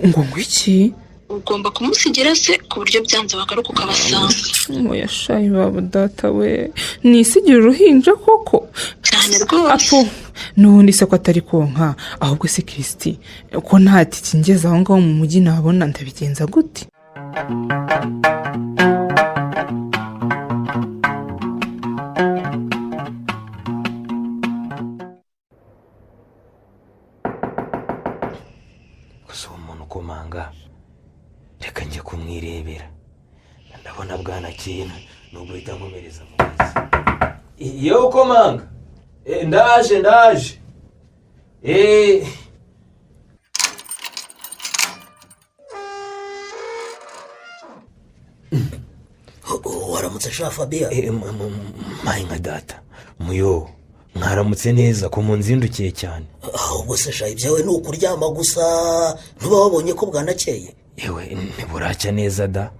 ngo iki ugomba kumusigira se ku buryo byanze bagaruka ukabasanga. moya shayi baba data we nisigira uruhinja koko cyane rwose. apo n'ubundi se ko atari konka ahubwo se Kristi ko nta tiki ngeze aho ngaho mu mujyi nabona ndabigenza gute. gusa uwo muntu ukomanga reka njye kumwirebera ndabona bwana kintu nubwo uhita nkomereza mu kazi. yewe ukomanga ndaje waramutse sha Fabia. mayi nka data muyo mwaramutse neza ko munzindukiye cyane. ahubwo se sha ibyawe ni ukuryama gusa ntuba wabonye ko bwanakeye. yewe ntiburacya neza da.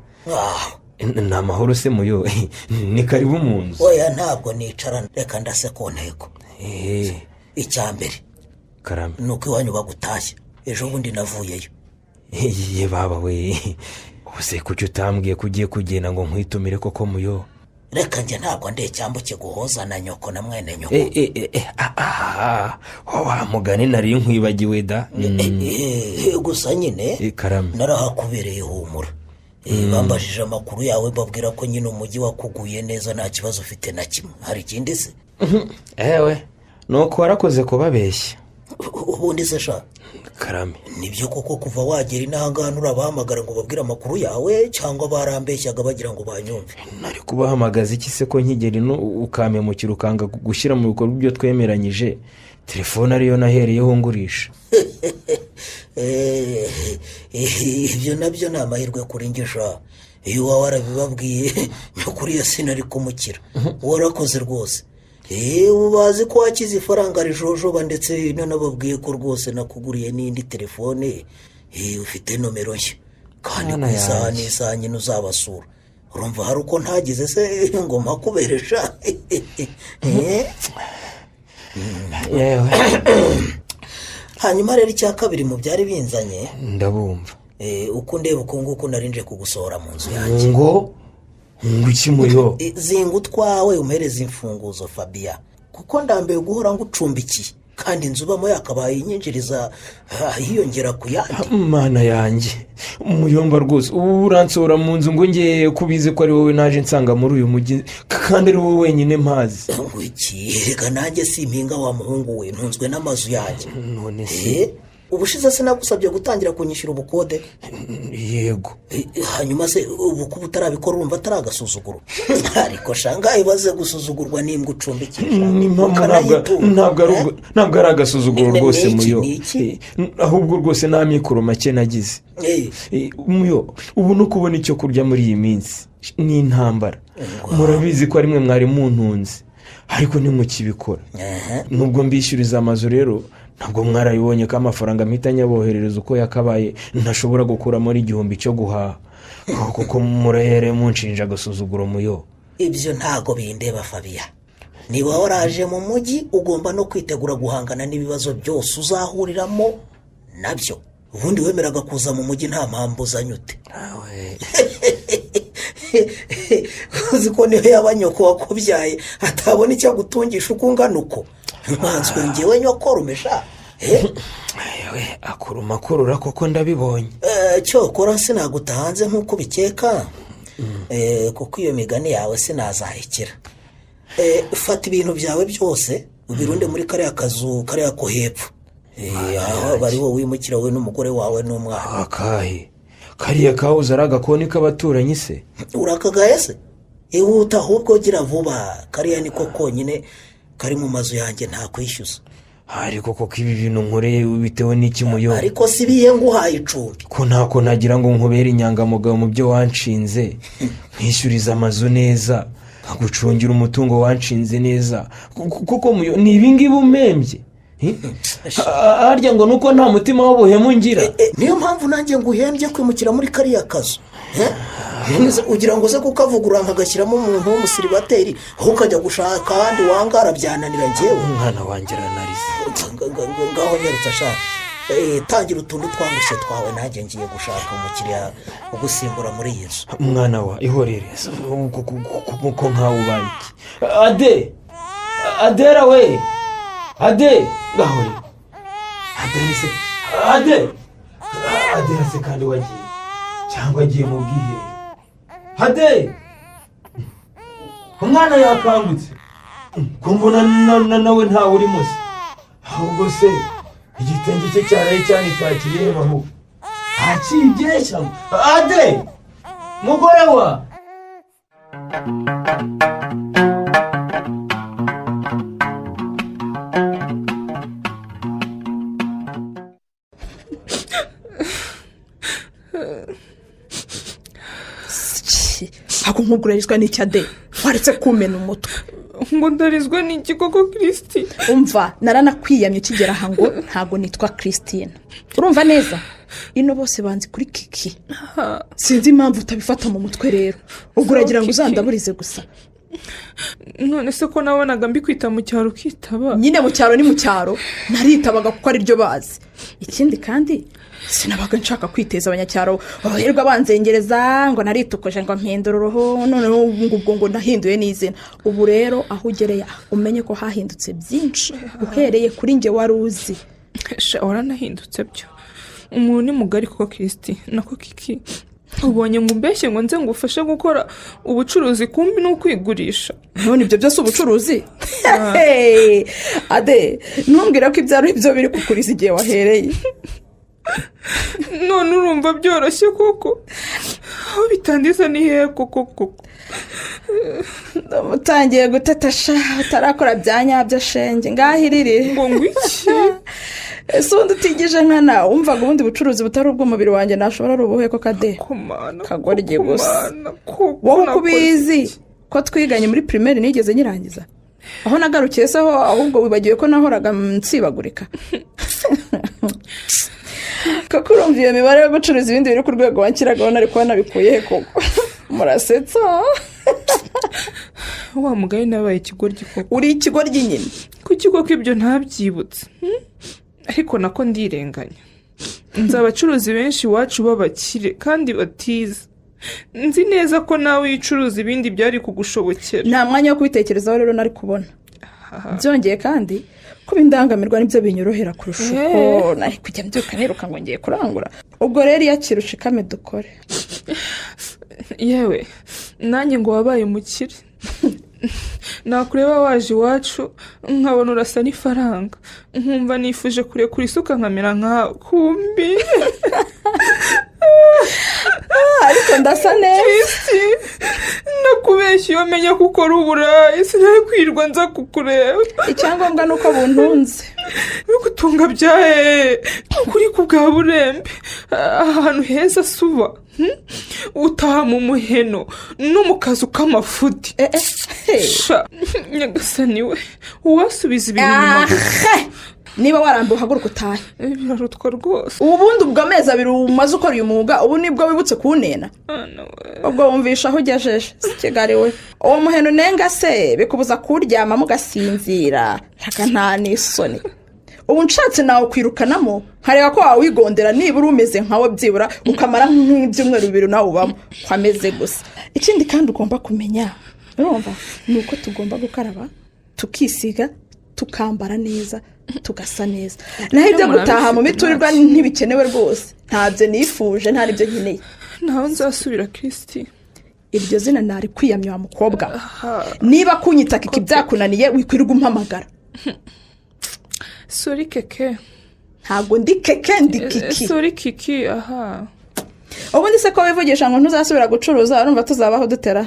ni amahoro se muyo ni karibu mu nzu. oya ntabwo nicara reka ndase ku ntego. icya mbere karame ni uko iwanyu bagutashye ejo bundi navuyeyo. ye baba we ubuse kuki utambwiye ko ugiye kugenda ngo nkwitumire koko muyo. reka njye ntabwo ndecyambu kiguhoza na nyoko na mwene nyoko. wa mugani nari nkwibagiwe da. gusa nyine karame narahakubereye humura. bambajije amakuru yawe babwira ko nyine umujyi wakuguye neza nta kibazo ufite na kimwe. hari ikindi se? ewe nuko warakoze kubabeshya. ubundi se sha karame nibyo koko kuva wagera inahangaha urabahamagara ngo babwire amakuru yawe cyangwa barambeshyaga bagira ngo banyumve? nari kubahamagaza iki se ko nkigera ino ukamemukira ukanga gushyira mu bikorwa ibyo twemeranyije. telefone ariyo nahereyeho ngurisha. ibyo nabyo ni amahirwe kuri njye sha. iyo waba warabibabwiye nyakuri ya sinari kumukira. warakoze rwose. ubu bazi ko wakize ifaranga rijojoba ndetse nanababwiye ko rwose nakuguriye n'indi telefone. ufite nomero nshya kandi ku isaha n'isaha nyine uzabasura. urumva hari uko ntagize se ngo mpakuberesha. hanyuma rero icya kabiri mu byari binzanye ndabumva. uko ndeba uko nguko narinje kugusohora mu nzu yanjye. ngo iki muyo? zinga utwawe umuhereza imfunguzo Fabia kuko ndambaye guhora ngucumbikiye kandi inzu ubamo yakabaye inyinjiriza hiyongera ku yandi. mana yanjye umuyomba rwose ubu uransohora mu nzu ngo ngiye kubizi ko ari wowe naje nsanga muri uyu mujyi kandi ari wowe wenyine mpazi. iki reka nanjye si impinga wa muhungu we ntunzwe n'amazu yanjye. none se ubushize sinagusabye gutangira kunyishyura ubukode. yego. Hanyuma se ubu kuba utarabikora urumva atari agasuzuguro? Ariko shanga ibaze gusuzugurwa n'imbwa ucumbikira. ntabwo ari agasuzuguro rwose muyo, ahubwo rwose nta mikoro make nagize muyo. ubu no kubona icyo kurya muri iyi minsi ni intambara. murabizi ko rimwe mwari muntunze ariko ntimukibikora. nubwo mbishyuriza amazu rero ntabwo mwarabibonye ko amafaranga mpita nyaboherereza uko yakabaye ntashobora gukuramo igihumbi cyo guhaha, kuko murahere munshinja agasuzuguro muyo. Ibyo ntago bindeba Fabiya. Niba waraje mu mujyi ugomba no kwitegura guhangana n'ibibazo byose uzahuriramo nabyo. Ubundi wemeraga kuza mu mujyi nta mpamvu uzanyute. Uzi ko niyo yaba nyoko wakubyaye atabona icyo gutungisha uko ungana uko. Nkanswe ngewe nyoko rumesha. Akuru makurura koko ndabibonye. Cyokora sinagutahanze nk'uko bikeka. Kuko iyo migani yawe sinazahekera. Fata ibintu byawe byose ubirunde muri kariya kazu kariya ko hepfo. Aho bari wowe wimukira we n'umugore wawe n'umwana. Akahe kariya kawuza ari agakoni k'abaturanyi se? Urakagaye se? Ihuta ahubwo gira vuba. Kariya niko konyine kari mu mazu yanjye nta kwishyuza. Ariko koko ibi bintu nkoreye bitewe n'iki muyo? Ariko sibiye nguhaye icumbi. Ko ntako nagira ngo nkubere inyangamugayo mu byo wanshinze, nkishyuriza amazu neza, nkagucungira umutungo wanshinze neza. Kuko muyo ni ibingibi umembye. Harya ngo nuko nta mutima w'ubuhemu ngira. Niyo mpamvu nanjye nguhembye kwimukira muri kariya kazu. Ugira ngo ze kukavugura nkagashyiramo umuntu w'umusiribateri aho ukajya gushaka kandi wangara byananira ngewe. Umwana wanjye aranarize. Ngaho nyarutse ashaka. Tangira utuntu twangushye twawe nanjye ngiye gushaka umukiriya ugusimbura muri iyi nzu. Umwana wa ihorereza kuko nkawe ubaye iki. Adera we. Ade gahore. Adera se kandi wagiye cyangwa agiye mu bwiherero. Ade umwana yakangutse kumbona nawe ntawe uri musi, ahubwo se igitenge cye cyaraye cyane cyakiriye mahu akibye cyangwa. Ade mugore wa ako nkugurarizwa n'icya de waretse kumena umutwe. Ngo ndarizwa n'iki koko Christine? Umva naranakwiyamye ukigera aha ngo ntago nitwa Christine. Urumva neza? Ino bose banzi kuri Kiki. Sinzi impamvu utabifata mu mutwe rero. Ubwo uragira ngo uzandaburize gusa. None se ko nabonaga mbikwita mu cyaro ukitaba? Nyine mu cyaro ni mu cyaro, naritabaga kuko ari ryo bazi. Ikindi kandi sinabaga nshaka kwiteza abanyacyaro baherwa banzengereza ngo naritukoje ngo mpindura uruhu, none ubwo ngo nahinduye n'izina. Ubu rero aho ugereye umenye ko hahindutse byinshi uhereye kuri nge wari uzi. Waranahindutse byo. Umuntu ni mugari koko Christine nako Kiki. Ubonye ngo umbeshye ngo nze ngufashe gukora ubucuruzi kumbi no kwigurisha. None ibyo byose ubucuruzi? Ade ntumbwira ko ibyaro ibyo biri kukuriza igihe wahereye. None urumva byoroshye koko? Aho bitandiza ni hehe koko? Ndamutangiye gutetasha utarakora byanyabyo shenge ngahirire. Ngo ngwiki? Ese undi utigije nkana wumvaga ubundi bucuruzi butari ubw'umubiri wanjye nashobora ari ubuhe ko Kade? Kagorye gusa. Wowe kubizi ko twiganye muri primaire nigeze nyirangiza? Aho nagarukiye se ho ahubwo wibagiwe ko nahoraga nsibagurika. Koko urumva iyo mibare yo gucuruza ibindi biri ku rwego wankiragaho nari kuba nabikuye he koko? Murasetsa. Wa mugaye nabaye ikigoryi koko. Uri ikigoryi nyine. Kuki koko ibyo ntabyibutse? Ariko nako ndirenganya. Nzi abacuruzi benshi iwacu b'abakire kandi batize. Nzi neza ko nawe yicuruza ibindi byari kugushobokera. Nta mwanya wo kubitekerezaho rero nari kubona. Byongeye kandi kuba indangamirwa nibyo binyorohera kurusha uko nari kujya mbyuka niruka ngo ngiye kurangura. Ubwo rero yakira ushikame dukore. Yewe nanjye ngo wabaye umukire. nakureba waje iwacu nkabona urasa n'ifaranga nkumva nifuje kurekura isuka nkamera nkawe kumbi ariko ndasa neza nakubeshya iyo menya ko ukora uburayi sinari kwirwa nza kukureba icyangombwa ni uko buntunze gutunga byahe kuri ku bwa burembe ahantu heza suba utaha mu muheno no mu kazu k'amafuti nyagasani we uwasubiza ibintu inyuma niba warambiwe uhaguruka utahe birarutwa rwose ubundi ubwo amezi 2 umaze ukora uyu mwuga ubu nibwo wibutse kuwunena ubwo wumvisha aho ugejeje si Kigali we uwo muheno nenga se bikubuza kuryama mugasinzira reka nta n'isoni ubu nshatse nawe kwirukanamo nkareba ko wawigondera nibura umeze nkawe byibura ukamara nk'ibyumweru 2 nawe ubamo kwameze gusa ikindi kandi ugomba kumenya urumva ni uko tugomba gukaraba tukisiga tukambara neza tugasa neza naho ibyo gutaha mu miturirwa ntibikenewe rwose ntabyo nifuje nta n'ibyo nkeneye naho nzasubira Kristi iryo zina nari kwiyamya wa mukobwa niba kunyitaka iki byakunaniye wikwirirwa umpamagara sori keke ntabwo ndi keke ndi kiki sori kiki ubundi se ko wivugisha ngo ntuzasubira gucuruza urumva tuzabaho dutera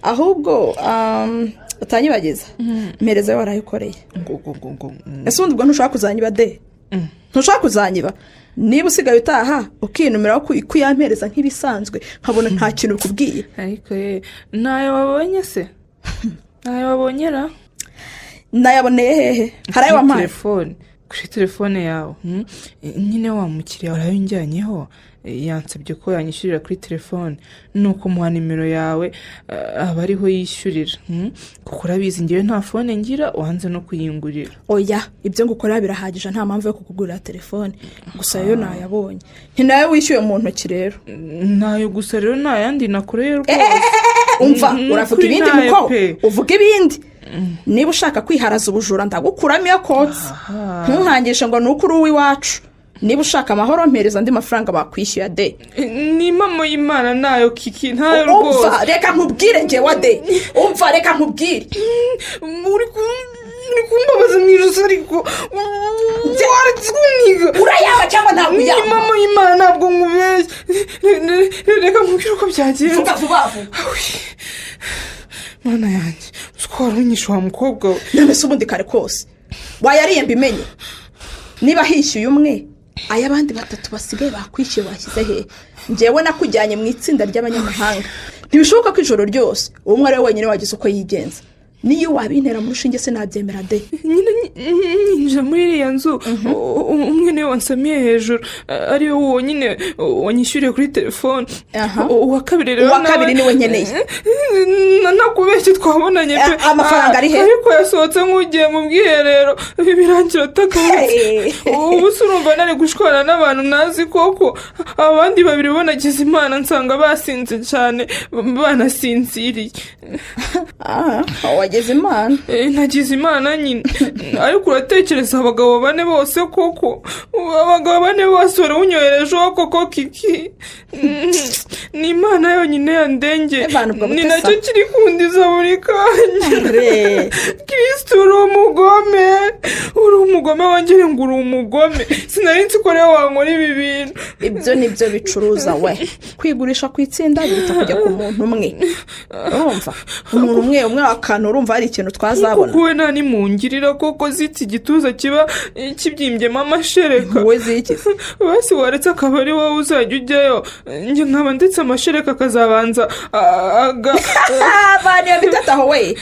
ahubwo utanyibagiza mpereza warayikoreye ese ubundi ubwo ntushaka kuzanyiba de ntushaka kuzanyiba niba usigaye utaha ukinumira ko kuyampereza nk'ibisanzwe nkabona nta kintu bikubwiye ariko nayo wabonye se nayo wabonyera nayaboneye hehe harayo wampaye kuri telefone yawe nyine wa mukiriya warayinjyanyeho yansabye ko yanyishyurira kuri telefone nuko muha nimero yawe aba ariho yishyurira kuko urabizi ngewe nta fone ngira wanze no kuyingurira oya ibyo ngukorera birahagije nta mpamvu yo kukugurira telefone gusa yo nayabonye nawe wishyuye mu ntoki rero nayo gusa rero nta yandi nakoreye rwose umva uravuga ibindi muko uvuga ibindi niba ushaka kwiharaza ubujura ndagukuramo iyo kotse ntuhangishe ngo ni uko uri uw'iwacu niba ushaka amahoro mpereza andi mafaranga bakwishyuye de ni mama y'Imana nayo kiki ntayo rwose umva reka nkubwire ngewe de umva reka nkubwire uri kumbabaza mu ijosi ariko waratuniga urayaba cyangwa ntabwo uyaba ni mama y'Imana ntabwo nkubeshye reka nkubwire uko byagenze vuga vuba vuba mana yanjye twara unyisha wa mukobwa we none ubundi kare kose wayariye mbimenye niba hishyuye umwe ay'abandi 3 basigaye bakwishyuye bashyize he ngewe nakujyanye mu itsinda ry'abanyamahanga ntibishoboka ko ijoro ryose umwe ari we wenyine wagize uko yigenza niyo wabintera mu rushinge se nabyemera de nyinjira muri iriya nzu umwe niwe wansamiye hejuru ariwe wonyine wanyishyuriye kuri telefone uwa kabiri niwe nkeneye nakubeshye twabonanye pe amafaranga ari he ariko yasohotse nk'ugiye mu bwiherero birangira atagarutse ubu se urumva nari gushwana n'abantu nazi koko abandi 2 bonagize imana nsanga basinze cyane banasinziriye wageze imana nagize imana nyine ariko uratekereza abagabo 4 bose koko abagabo 4 bose barawunyoherejeho koko kiki ni imana yonyine yandenge ni nacyo kiri kundiza buri kanya Kristo uri umugome wongere ngo uri umugome sinari nzi ko rero wankora ibi bintu ibyo nibyo bicuruza we kwigurisha ku itsinda bita kujya ku muntu umwe urumva umuntu umwe akantu urumva hari ikintu twazabona kuko we nta nimungirira koko zitse igituza kiba kibyimbyemo amashereka wowe ziki basi waretse akaba ari wowe uzajya ujyayo njye nkaba ndetse amashereka akazabanza baniyo mitataho we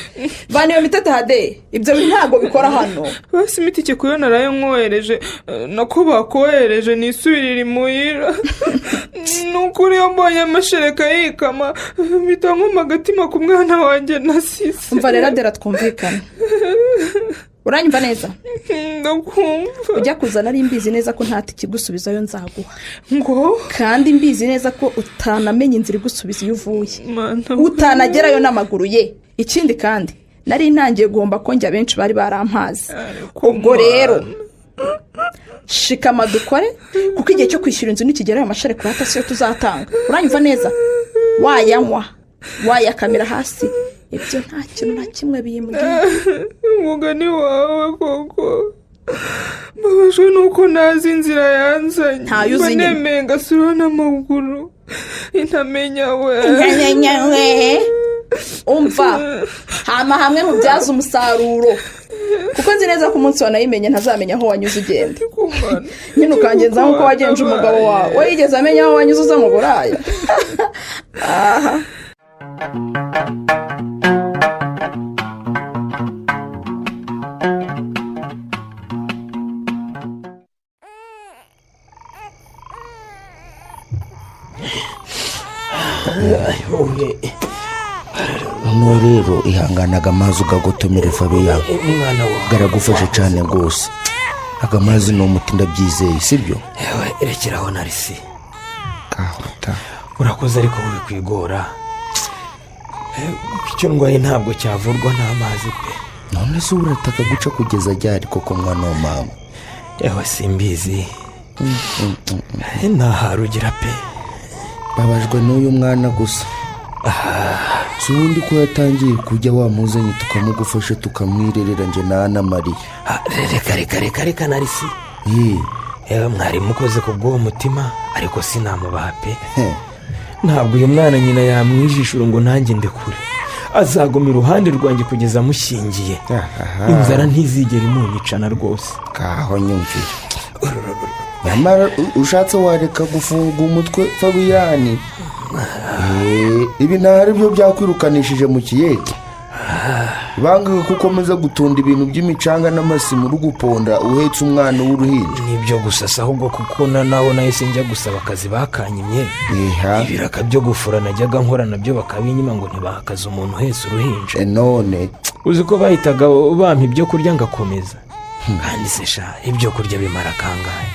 baniyo mitataha de ibyo ntabwo bikora hano basi imitike kuyo narayo nkohereje nako bakohereje nisubirira imuhira nukuri iyo mbonye amashereka yikama mpita nkoma agatima ku mwana wanjye nasize umva rero adera twumvikana uranyumva neza ndakumva ujya kuzana ari mbizi neza ko nta tikigusubizayo nzaguha ngo kandi mbizi neza ko utanamenye inzira igusubiza iyo uvuye utanagerayo n'amaguru ye ikindi kandi nari ntangiye guhomba ko njya benshi bari barampazi ubwo rero shikama dukore kuko igihe cyo kwishyura inzu nikigerayo amashereka urata siyo tuzatanga uranyumva neza wayanywa wayakamira hasi ibyo nta kintu na kimwe bimbwiye. umugani wawe koko mbabajwe nuko ntazi inzira yanzanye. Ntayo uzi nyine. nemeye ngasura n'amaguru intamenya we. umva hama hamwe mubyaza umusaruro kuko nzi neza ko umunsi wanayimenye ntazamenya aho wanyuze ugenda. nyine ukangenza nk'uko wagenje umugabo wawe we yigeze amenya aho wanyuze uza mu buraya. aha noneho rero ihanganaga amazi ugagotomera Fabiya garagufasha cyane rwose. aga amazi ni umuti ndabyizeye sibyo? yewe erekeraho Narisi urakoze ariko uri kwigora. icyo ndwaye ntabwo cyavurwa n'amazi pe. none se urataka guca kugeza ryari koko mwana wa mama? yewe simbizi ntaharugira pe. babajwe n'uyu mwana gusa. si ubundi ko yatangiye kujya wamuzanye tukamugufasha tukamwirerera nje na Ana Maria. reka Narisi. yewe mwari mukoze ku bw'uwo mutima ariko sinamubaha pe. ntabwo uyu mwana nyina yamwijishura ngo nanjye ndekure. azaguma iruhande rwanjye kugeza amushyingiye. inzara ntizigera imunyicana rwose. kaho nyumvira. nyamara ushatse wareka gufunga umutwe Fabiyani. ibi ntari byo byakwirukanishije mu kiyete. bangaga ko ukomeza gutunda ibintu by'imicanga n'amasimu uri guponda uhetse umwana w'uruhinja. nibyo gusa si ahubwo kuko naho nahise njya gusaba akazi bakanyimye. ibiraka byo gufura najyaga nkora nabyo bakabinyima ngo ntibahakaze umuntu uhetse uruhinja. none uzi ko bahitaga bampa ibyo kurya ngakomeza. kandi se sha ibyo kurya bimara kangahe.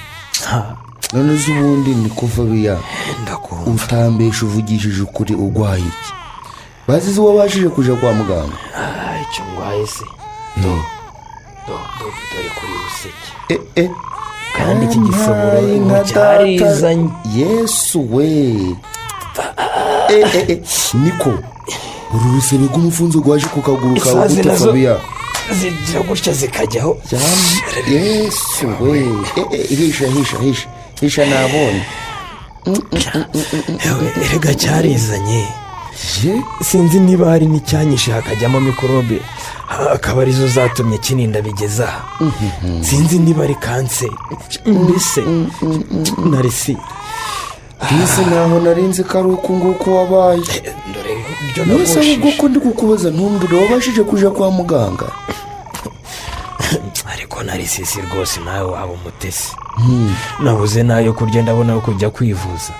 none z'ubundi ni ko Fabiya ndakumva utambesha uvugishije ukuri urwaye iki? bazize wabashije kuja kwa muganga? icyo ndwaye se dore kuri ruseke. kandi iki gisobora cyarizanye. yesu we. niko uru rusebe rw'umufunzo rwaje ku kaguru kawe gute Fabiya? zigira gutya zikajyaho. yesu we. hisha nabonye. erega cyarizanye. sinzi niba hari n'icyanyishe hakajyamo mikorobe akaba arizo zatumye kininda bigeza. sinzi niba ari kanseri mbese Narisi. mbese naho narinzi ko ari uku nguku wabaye. mbese ahubwo ko ndi kukubaza ntumbwire wabashije kuja kwa muganga? ariko Narisi si rwose nawe waba umutesi. nabuze nayo kurya ndabona ko kujya kwivuza.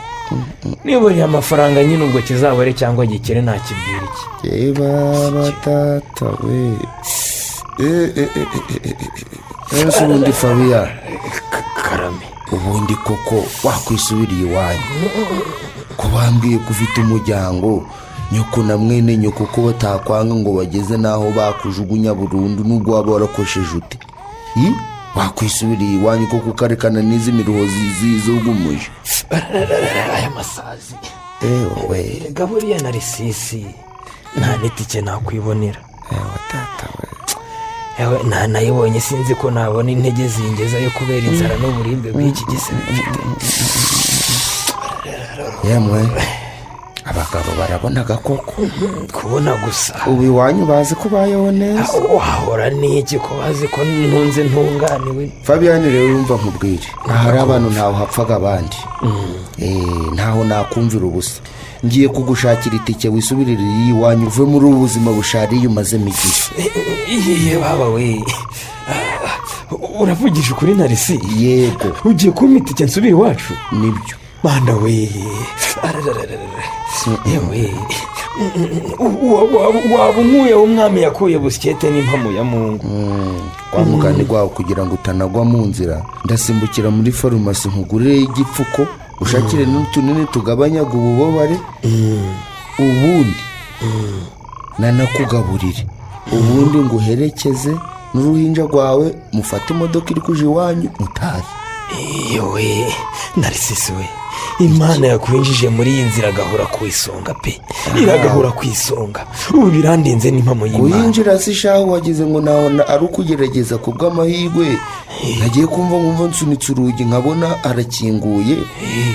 niba uriya amafaranga nyine ubwo kizabare cyangwa gikere ntakibwira iki. batata we. ese ubundi Fabiya karame ubundi koko wakwisubiriye iwanyu ko bambwiye ko ufite umuryango nyoko na mwene nyoko ko batakwanga ngo bageze n'aho bakujugunya burundu n'ubwo waba warakosheje ute. wakwisubiriye iwanyu ko kukarekana n'izi miruho z'ugumuje. aya masazi we gaburiya Narisisi nta n'itike nakwibonera. tata we. yewe nayibonye sinzi ko nabona intege zingeza yo kubera inzara n'uburibwe bw'iki gisebe mfite. yemwe abagabo barabonaga koko. kubona gusa ubu iwanyu bazi ko bayeho neza. wahora n'iki ko bazi ko ntunze ntunganiwe. Fabiyani rero yumva nkubwire hari abantu ntaho hapfaga abandi. ntaho nakumvira ubusa. ngiye kugushakira itike wisubirire iwanyu uve muri ubu buzima bushariye umazemo igihe. baba we uravugisha ukuri Narisi? yego. ugiye kumpa itike nsubire iwacu? nibyo. banda we. yewe waba unkuye umwami yakuye busikete n'impamo ya mungu. kwa mugani rwawe kugira ngo utanagwa mu nzira ndasimbukira muri farumasi nkugurire igipfuko ushakire n'utunini tugabanyaga ububabare. ubundi nanakugaburire. ubundi ngo uherekeze n'uruhinja rwawe mufate imodoka iri kuja iwanyu mutahe. yewe Narisisi we imana yakwinjije muri iyi nzira agahora ku isonga pe, iragahora ku isonga. Ubu birandinze n'impamo y'imana. kuyinjira si shaho wagize ngo nawe ari ukugerageza ku bw'amahirwe. nagiye kumva nsunitse urugi nkabona arakinguye,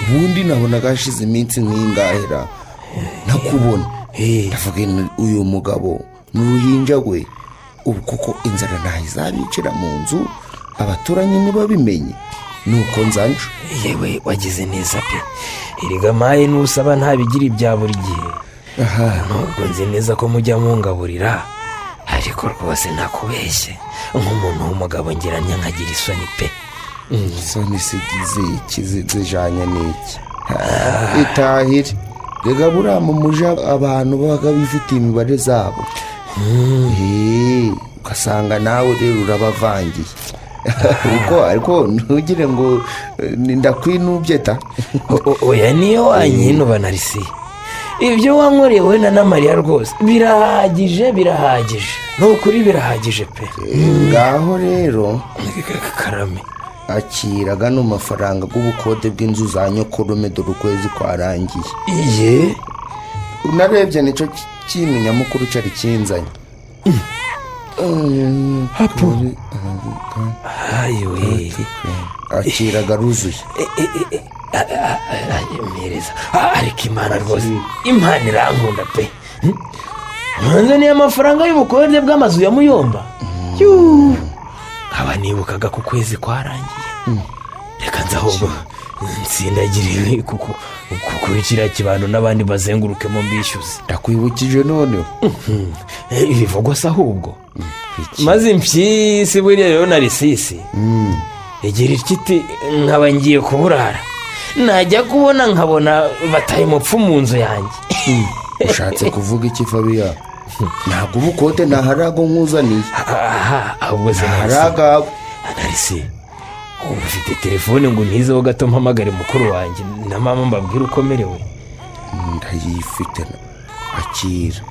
ubundi nabona gashize iminsi nk'ingahera ntakubona. ndavuga uyu mugabo n'uruhinja rwe ubu kuko inzara ntaho izabicira mu nzu abaturanyi ntibabimenye, nuko nzanju. yewe wagize neza pe, erega maye nusaba ntabigira ibya buri gihe. nubwo nzi neza ko mujya mungaburira, ariko rwose ntakubeshye nk'umuntu w'umugabo ngeranya nkagira isoni pe. isoni sigize ikizijanye n'iki? itahire rega buriya mu muja abantu babaga bifitiye imibare zabo. ugasanga nawe rero urabavangiye. ariko ntugire ngo ndakwinubye ta. oya niyo wanyinuba Narisi, ibyo wankoreye wenda na Mariya rwose birahagije ni ukuri birahagije pe. ngaho rero karame akira gano mafaranga y'ubukode bw'inzu za nyokorome dore ukwezi kwarangiye. iye unarebye nicyo kintu nyamukuru cyari kinzanye. hapo ayiwe akira garuzuye. mpereza. ariko imana rwose imana irankunda pe. nkanze niyo amafaranga y'ubukode bw'amazu ya Muyomba. nkaba nibukaga ku kwezi kwarangiye. reka nza ahubwo nsindagire kuri kiriya kibano n'abandi bazengurukemo mbishyuze. ndakwibukije noneho ibivugwa se ahubwo maze impyisi buriya rero Narisisi igira ikiti nkaba ngiye kuburara, najya kubona nkabona bataye umupfu mu nzu yanjye. ushatse kuvuga iki Fabiya? ntabwo ubukode ntaharago nkuzaniye. ahubwo se ntaharagawe. Narisi ubu ufite telefone ngo ntizeho gato mpamagare mukuru wanjye na mama mbabwire uko merewe. ndayifite. akira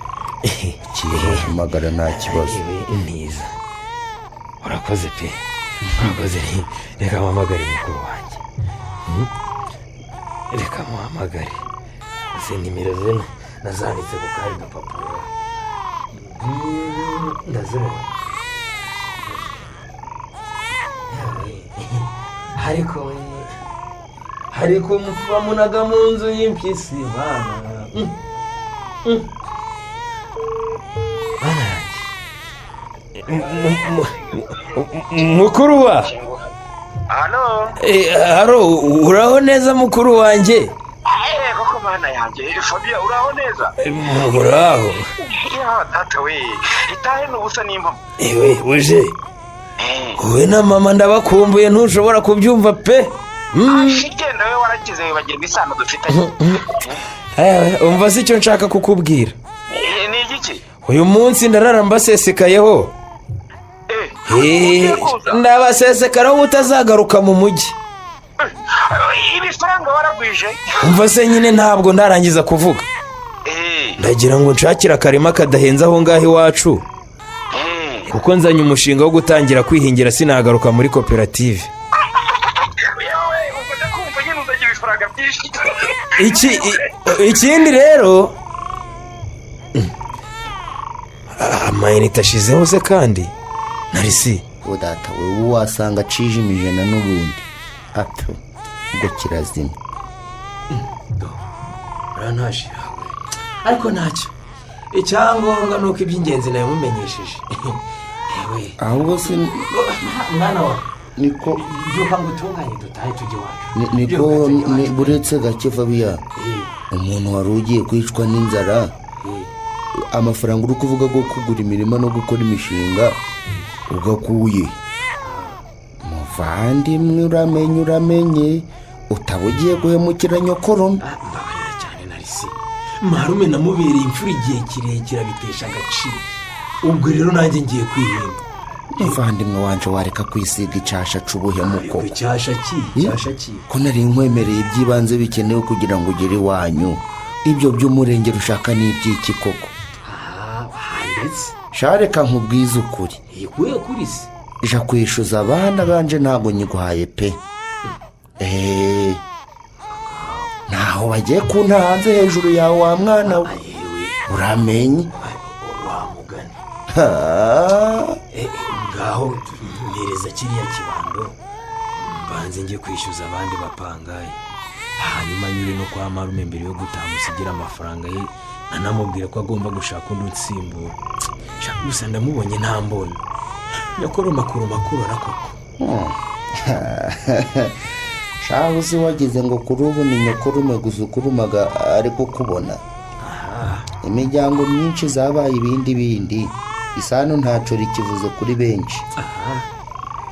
mpamagara nta kibazo. ntiza urakoze pe, urakoze. reka mpamagare mukuru wanjye, reka muhamagare. izi nimero ze nazanditse ku kari gapapuro ndazibona. ariko bamunaga mu nzu y'impyisi bana. mukuru wa haro uraho neza mukuru wanjye? koko mana yanjye Fabiya uraho neza? uraho data we itahe n'ubusa n'impamo. ewe uje wowe na mama ndabakumbuye ntushobora kubyumva pe. genda we waragize wibagirwa isano dufitanye. umva si icyo nshaka kukubwira. ni igiki? uyu munsi ndarara mbasesekayeho. ndabasesekaraho utazagaruka mu mujyi. ibifaranga waragwije? umva se nyine ntabwo ndarangiza kuvuga. ndagira ngo nshakire akarima kadahenze aho ngaho iwacu, kuko nzanye umushinga wo gutangira kwihingira sinagaruka muri koperative. ikindi rero amayinite ashizeho se kandi Narisi. data we wasanga acijimije na n'ubundi apfa ubwo kirazima. urantaje ariko ntacyo, icyangombwa ni uko iby'ingenzi nawe mumenyesheje. ahubwo se mwana wa niko byuka ngo utunganye dutahe tujye iwacu. niko buretse gake Fabiya, umuntu wari ugiye kwicwa n'inzara amafaranga uri kuvuga ko kugura imirima no gukora imishinga ugakuye. muvandimwe uramenye utaba ugiye guhemukira nyokorome. mbabarira cyane Narisi, marume namubereye imfura igihe kirekire abitesha agaciro. ubwo rero nanjye ngiye kwihemba. muvandimwe wanje wareka kwisiga icyasha c'ubuhemuko. icyasha ki ko nari nkwemereye iby'ibanze bikenewe kugira ngo ugere iwanyu. ibyo by'umurenge rushaka n'iby'iki koko? handetse shareka nkubwize ukuri. ikuye kuri se ija kwishyuza abana banje ntabwo nyiguhaye pe. ntaho bagiye kunta hanze hejuru yawe wa mwana we uramenye wamugana ngaho mpereza kiriya kibando mbanze njye kwishyuza abandi bapangaye hanyuma nyure no kwa marume mbere yo gutaha musigira amafaranga ye anamubwira ko agomba gushaka undi utsimbura gusa ndamubonye nta mboni nyakora makuru arakoko shaho uzi wagize ngo kuri ubu ni nyokurume gusa ukurumaga ari kukubona imiryango myinshi zabaye ibindi isano ntacyo rikivuze kuri benshi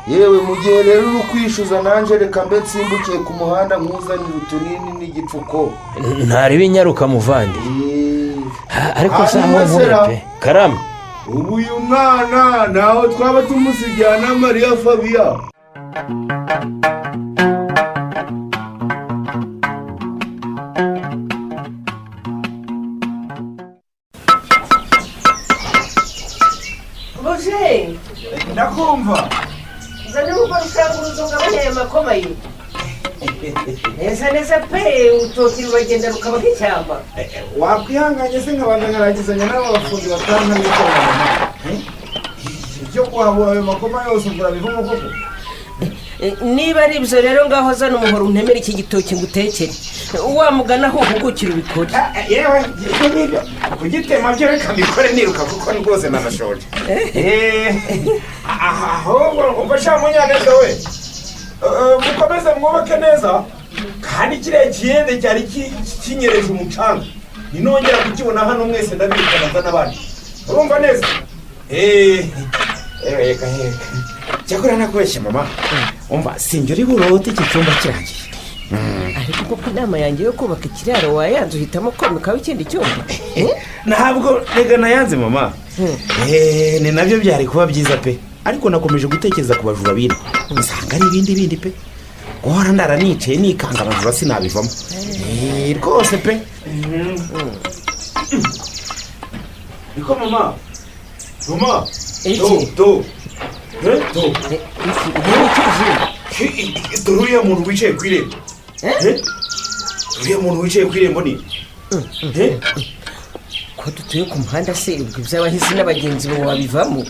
yewe mu gihe rero uri kwishyuza nanjye reka mbe nsimbukiye ku muhanda nkuzanire utunini n'igipfuko ntarebe inyaruka muvandi ariko se aho nkure pe karame ubu uyu mwana naho twaba tumusigira na mariya fabiya buje ndakumva zane gukora usanguruzo ngabanya aya makoma ye neza pe urutoki ruragenda rukaba nk'ishyamba wakwihanganye se nkabanza nkarangizanya n'abo bafundi batanga n'ikoranabuhanga ibyo kuhabura ayo makoma yose ugura bivamo koko niba ari ibyo rero ngaho zana umuhoro untemere iki gitoki ngutekere wamugana aho uhugukira ubikore yewe ngibyo kugitema byo reka mbikore niruka kuko rwose nanashoje ahubwo umfasha munyaneza we mukomeze mwubake neza kandi kiriya kiyende cyari kinyereje umucanga ninongera kukibona hano mwese ndabikana n'abandi urumva neza reka cyakora nakubeshye mama umva sinjye uri burote iki cyumba kirangiye ariko koko inama yanjye yo kubaka ikiraro wayanze uhitamo komekaho ikindi cyumba ntabwo rega nayanze mama ni nabyo byari kuba byiza pe ariko nakomeje gutekereza ku bajura bindi nsanga ari ibindi pe guhora ndaranicaye nikanga abajura sinabivamo rwose pe niko mama do dore uriya muntu wicaye ku irembo uriya muntu wicaye ku irembo ni ko dutuye ku muhanda se ubwo iby'abahisi n'abagenzi bo wabivamo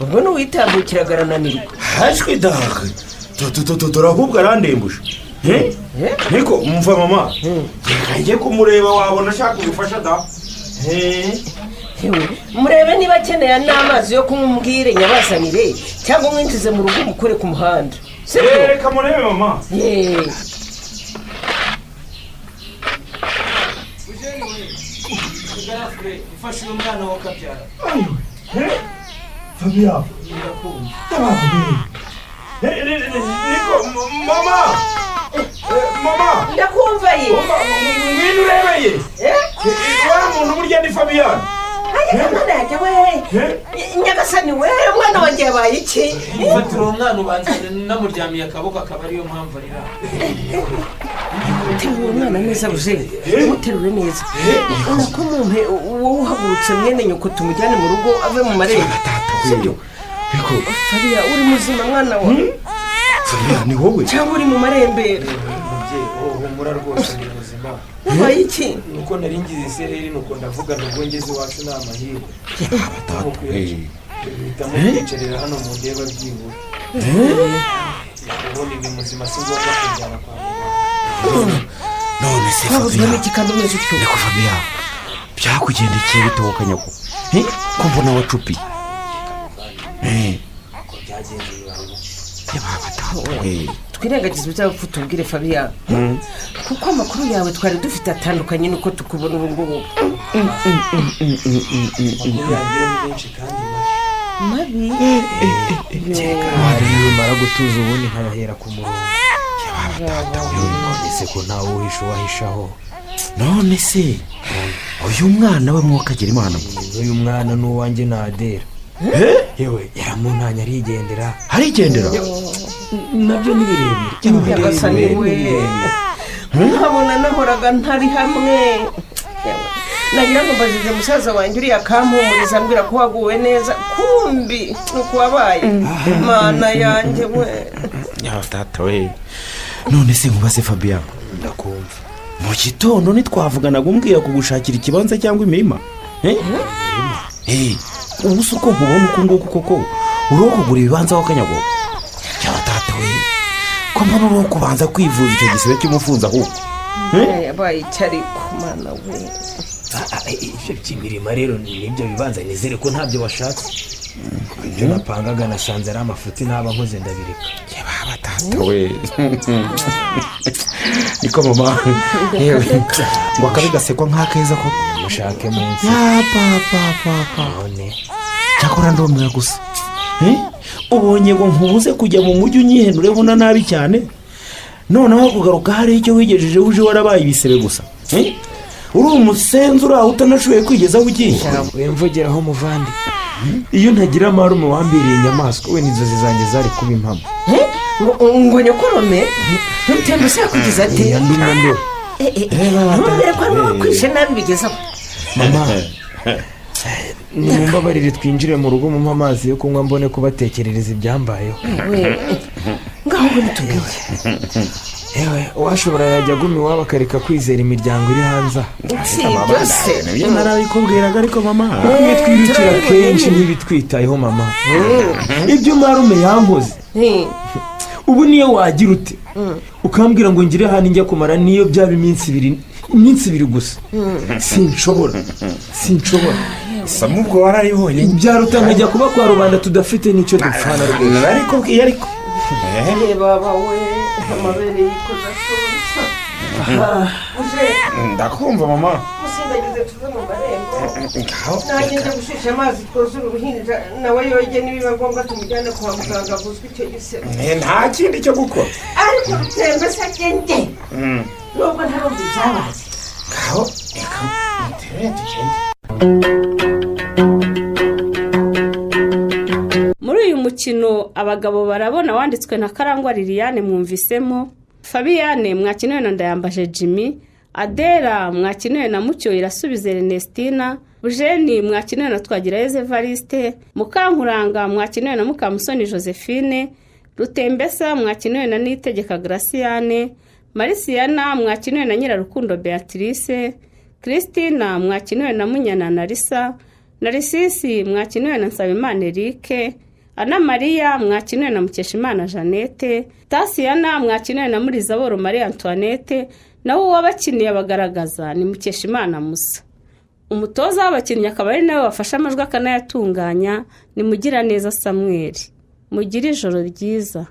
ubwo n'uwitambukira arananirwa hashwe daga dore ahubwo arandembuje niko mva mama njye kumureba wabona ashaka ubufasha da murebe niba akeneye n'amazi yo kumubwire nyabazanire cyangwa umwinjize mu rugo umukore ku muhanda reka murebe mama ufashe uyu mwana wo kabyara fabiya niko mama ndakumva ye ngwino urebeye wa muntu burya ni fabiyani mwana yanjye we nyagasani we umwana wanjye yabaye iki ufatira uwo mwana ubanza namuryamiye akaboko akaba ariyo mpamvu arira terura uwo mwana neza buje umuterure neza nako mumpe wowe uhagurutse mwene nyoko tumujyane mu rugo ave mu marembo sibyo fabiya uri muzima mwana wa fabiya ni wowe cyangwa uri mu marembera humura rwose ni muzima wabaye iki nuko nari ngize isereri nuko ndavuga nubwo ngeze iwacu ni amahirwe uhitamo kwiyicarira hano mu ndeba byibura ubundi ni muzima si ngombwa kujyana kwa muganga none se fabiya niko fabiya byakugendekeye bitoka nyako ko mbona wacupi ako byagenze bibaho twirengagize iby'abapfu tubwire fabiya kuko amakuru yawe twari dufite atandukanye nuko tukubona ubu ngubu amakuru yanjye ni menshi kandi mabi hari nimara gutuza ubundi nkayahera ku murongo none se ko ntawe uhisha uwahishaho none se uyu mwana we mwakagira imana uyu mwana ni uwanjye nadera yewe yaramuntanya arigendera nabyo ni birebire nkabona nahoraga ntari hamwe nagira ngo mbajije musaza wanjye uriya akampumuriza ambwira ko waguwe neza kumbi nuko wabaye mana yanjye we tata we none se nkubaze fabiya ndakumva. mu gitondo ntitwavuganaga umbwira kugushakira ikibanza cyangwa imirima ubu si uko nkubona uku nguku koko uriho kugura ibibanza w'akanyago cyangwa tata we ko mbona uriho kubanza kwivuza icyo gisebe cy'umufunzi ahubwo yabaye icyari ku mwana we. ibyo by'imirima rero n'ibyo bibanza nizere ko ntabyo washatse. ibyo napangaga nasanze ari amafuti ntaba nkoze ndabireka. yaba tata we niko mama yewe ngo akabi gasekwa nk'akeza ko mushake munsi none cyakora ndomera gusa ubonye ngo nkubuze kujya mu mujyi unyihenureho na nabi cyane noneho kugaruka hari icyo wigejeje uje warabaye ibisebe gusa uri umusenzi uri aho utanashoboye kwigezaho ugiye wemvugeraho muvandi. iyo ntagira amarume wambiriye inyamaswa we n'inzozi zanjye zari kuba impamo. ngo nyokorome ntutembe se yakugize ati ntubwire ko ari wowe kwishe nabi bigezaho. mama nimumbabarire twinjire mu rugo mumpe amazi yo kunywa mbone kubatekerereza ibyambayeho. ngaho ngo nitubwire yewe uwashobora yajya aguma iwabo akareka kwizera imiryango iri hanze. si byose nibyo narabikubwiraga ariko mama bamwe twirukira kenshi ntibitwitayeho mama. ibyo marume yankoze ubu niyo wagira ute ukambwira ngo ngire hano njya kumara niyo byaba iminsi ibiri gusa sinshobora samubwo warayibonye byaruta nkajya kuba kwa rubanda tudafite n'icyo dupfana rwose. narikubwiye ariko baba we amabere yikoza sonsa ndakumva mama musindagize tuve mu marembo nanjye njya gushisha amazi twuzura uruhinja nawe yoge nibiba ngombwa tumujyane kwa muganga avuzwe icyo gisebe. nta kindi cyo gukora ariko rutembe se agende nubwo ntarumva ibyabaye ngaho reka mutere tugende. muri uyu mukino abagabo barabona wanditswe na Karangwa Liliane mwumvisemo, Fabiane mwakiniwe na Ndayambaje Jimmy, Adela mwakiniwe na Mucyo Irasubize Ernestina, Bujeni mwakiniwe na Twagirayezu Evariste, Mukankuranga mwakiniwe na Mukamusoni Josephine, Rutembesa mwakiniwe na Nitegeka Graciane, Marisiana mwakiniwe na Nyirarukundo Beatrice, Christina mwakiniwe na Munyana Narisa, Narisisi mwakiniwe na Nsabimana Eric, Ana Maria mwakiniwe na Mukeshimana Jeannette, Tasiana mwakiniwe na Murizaboro Marie Antoinette, naho uwabakiniye abagaragaza ni Mukeshimana Musa. Umutoza w'abakinnyi akaba ari nawe wafashe amajwi akanayatunganya ni Mugiraneza Samuel. Mugire ijoro ryiza.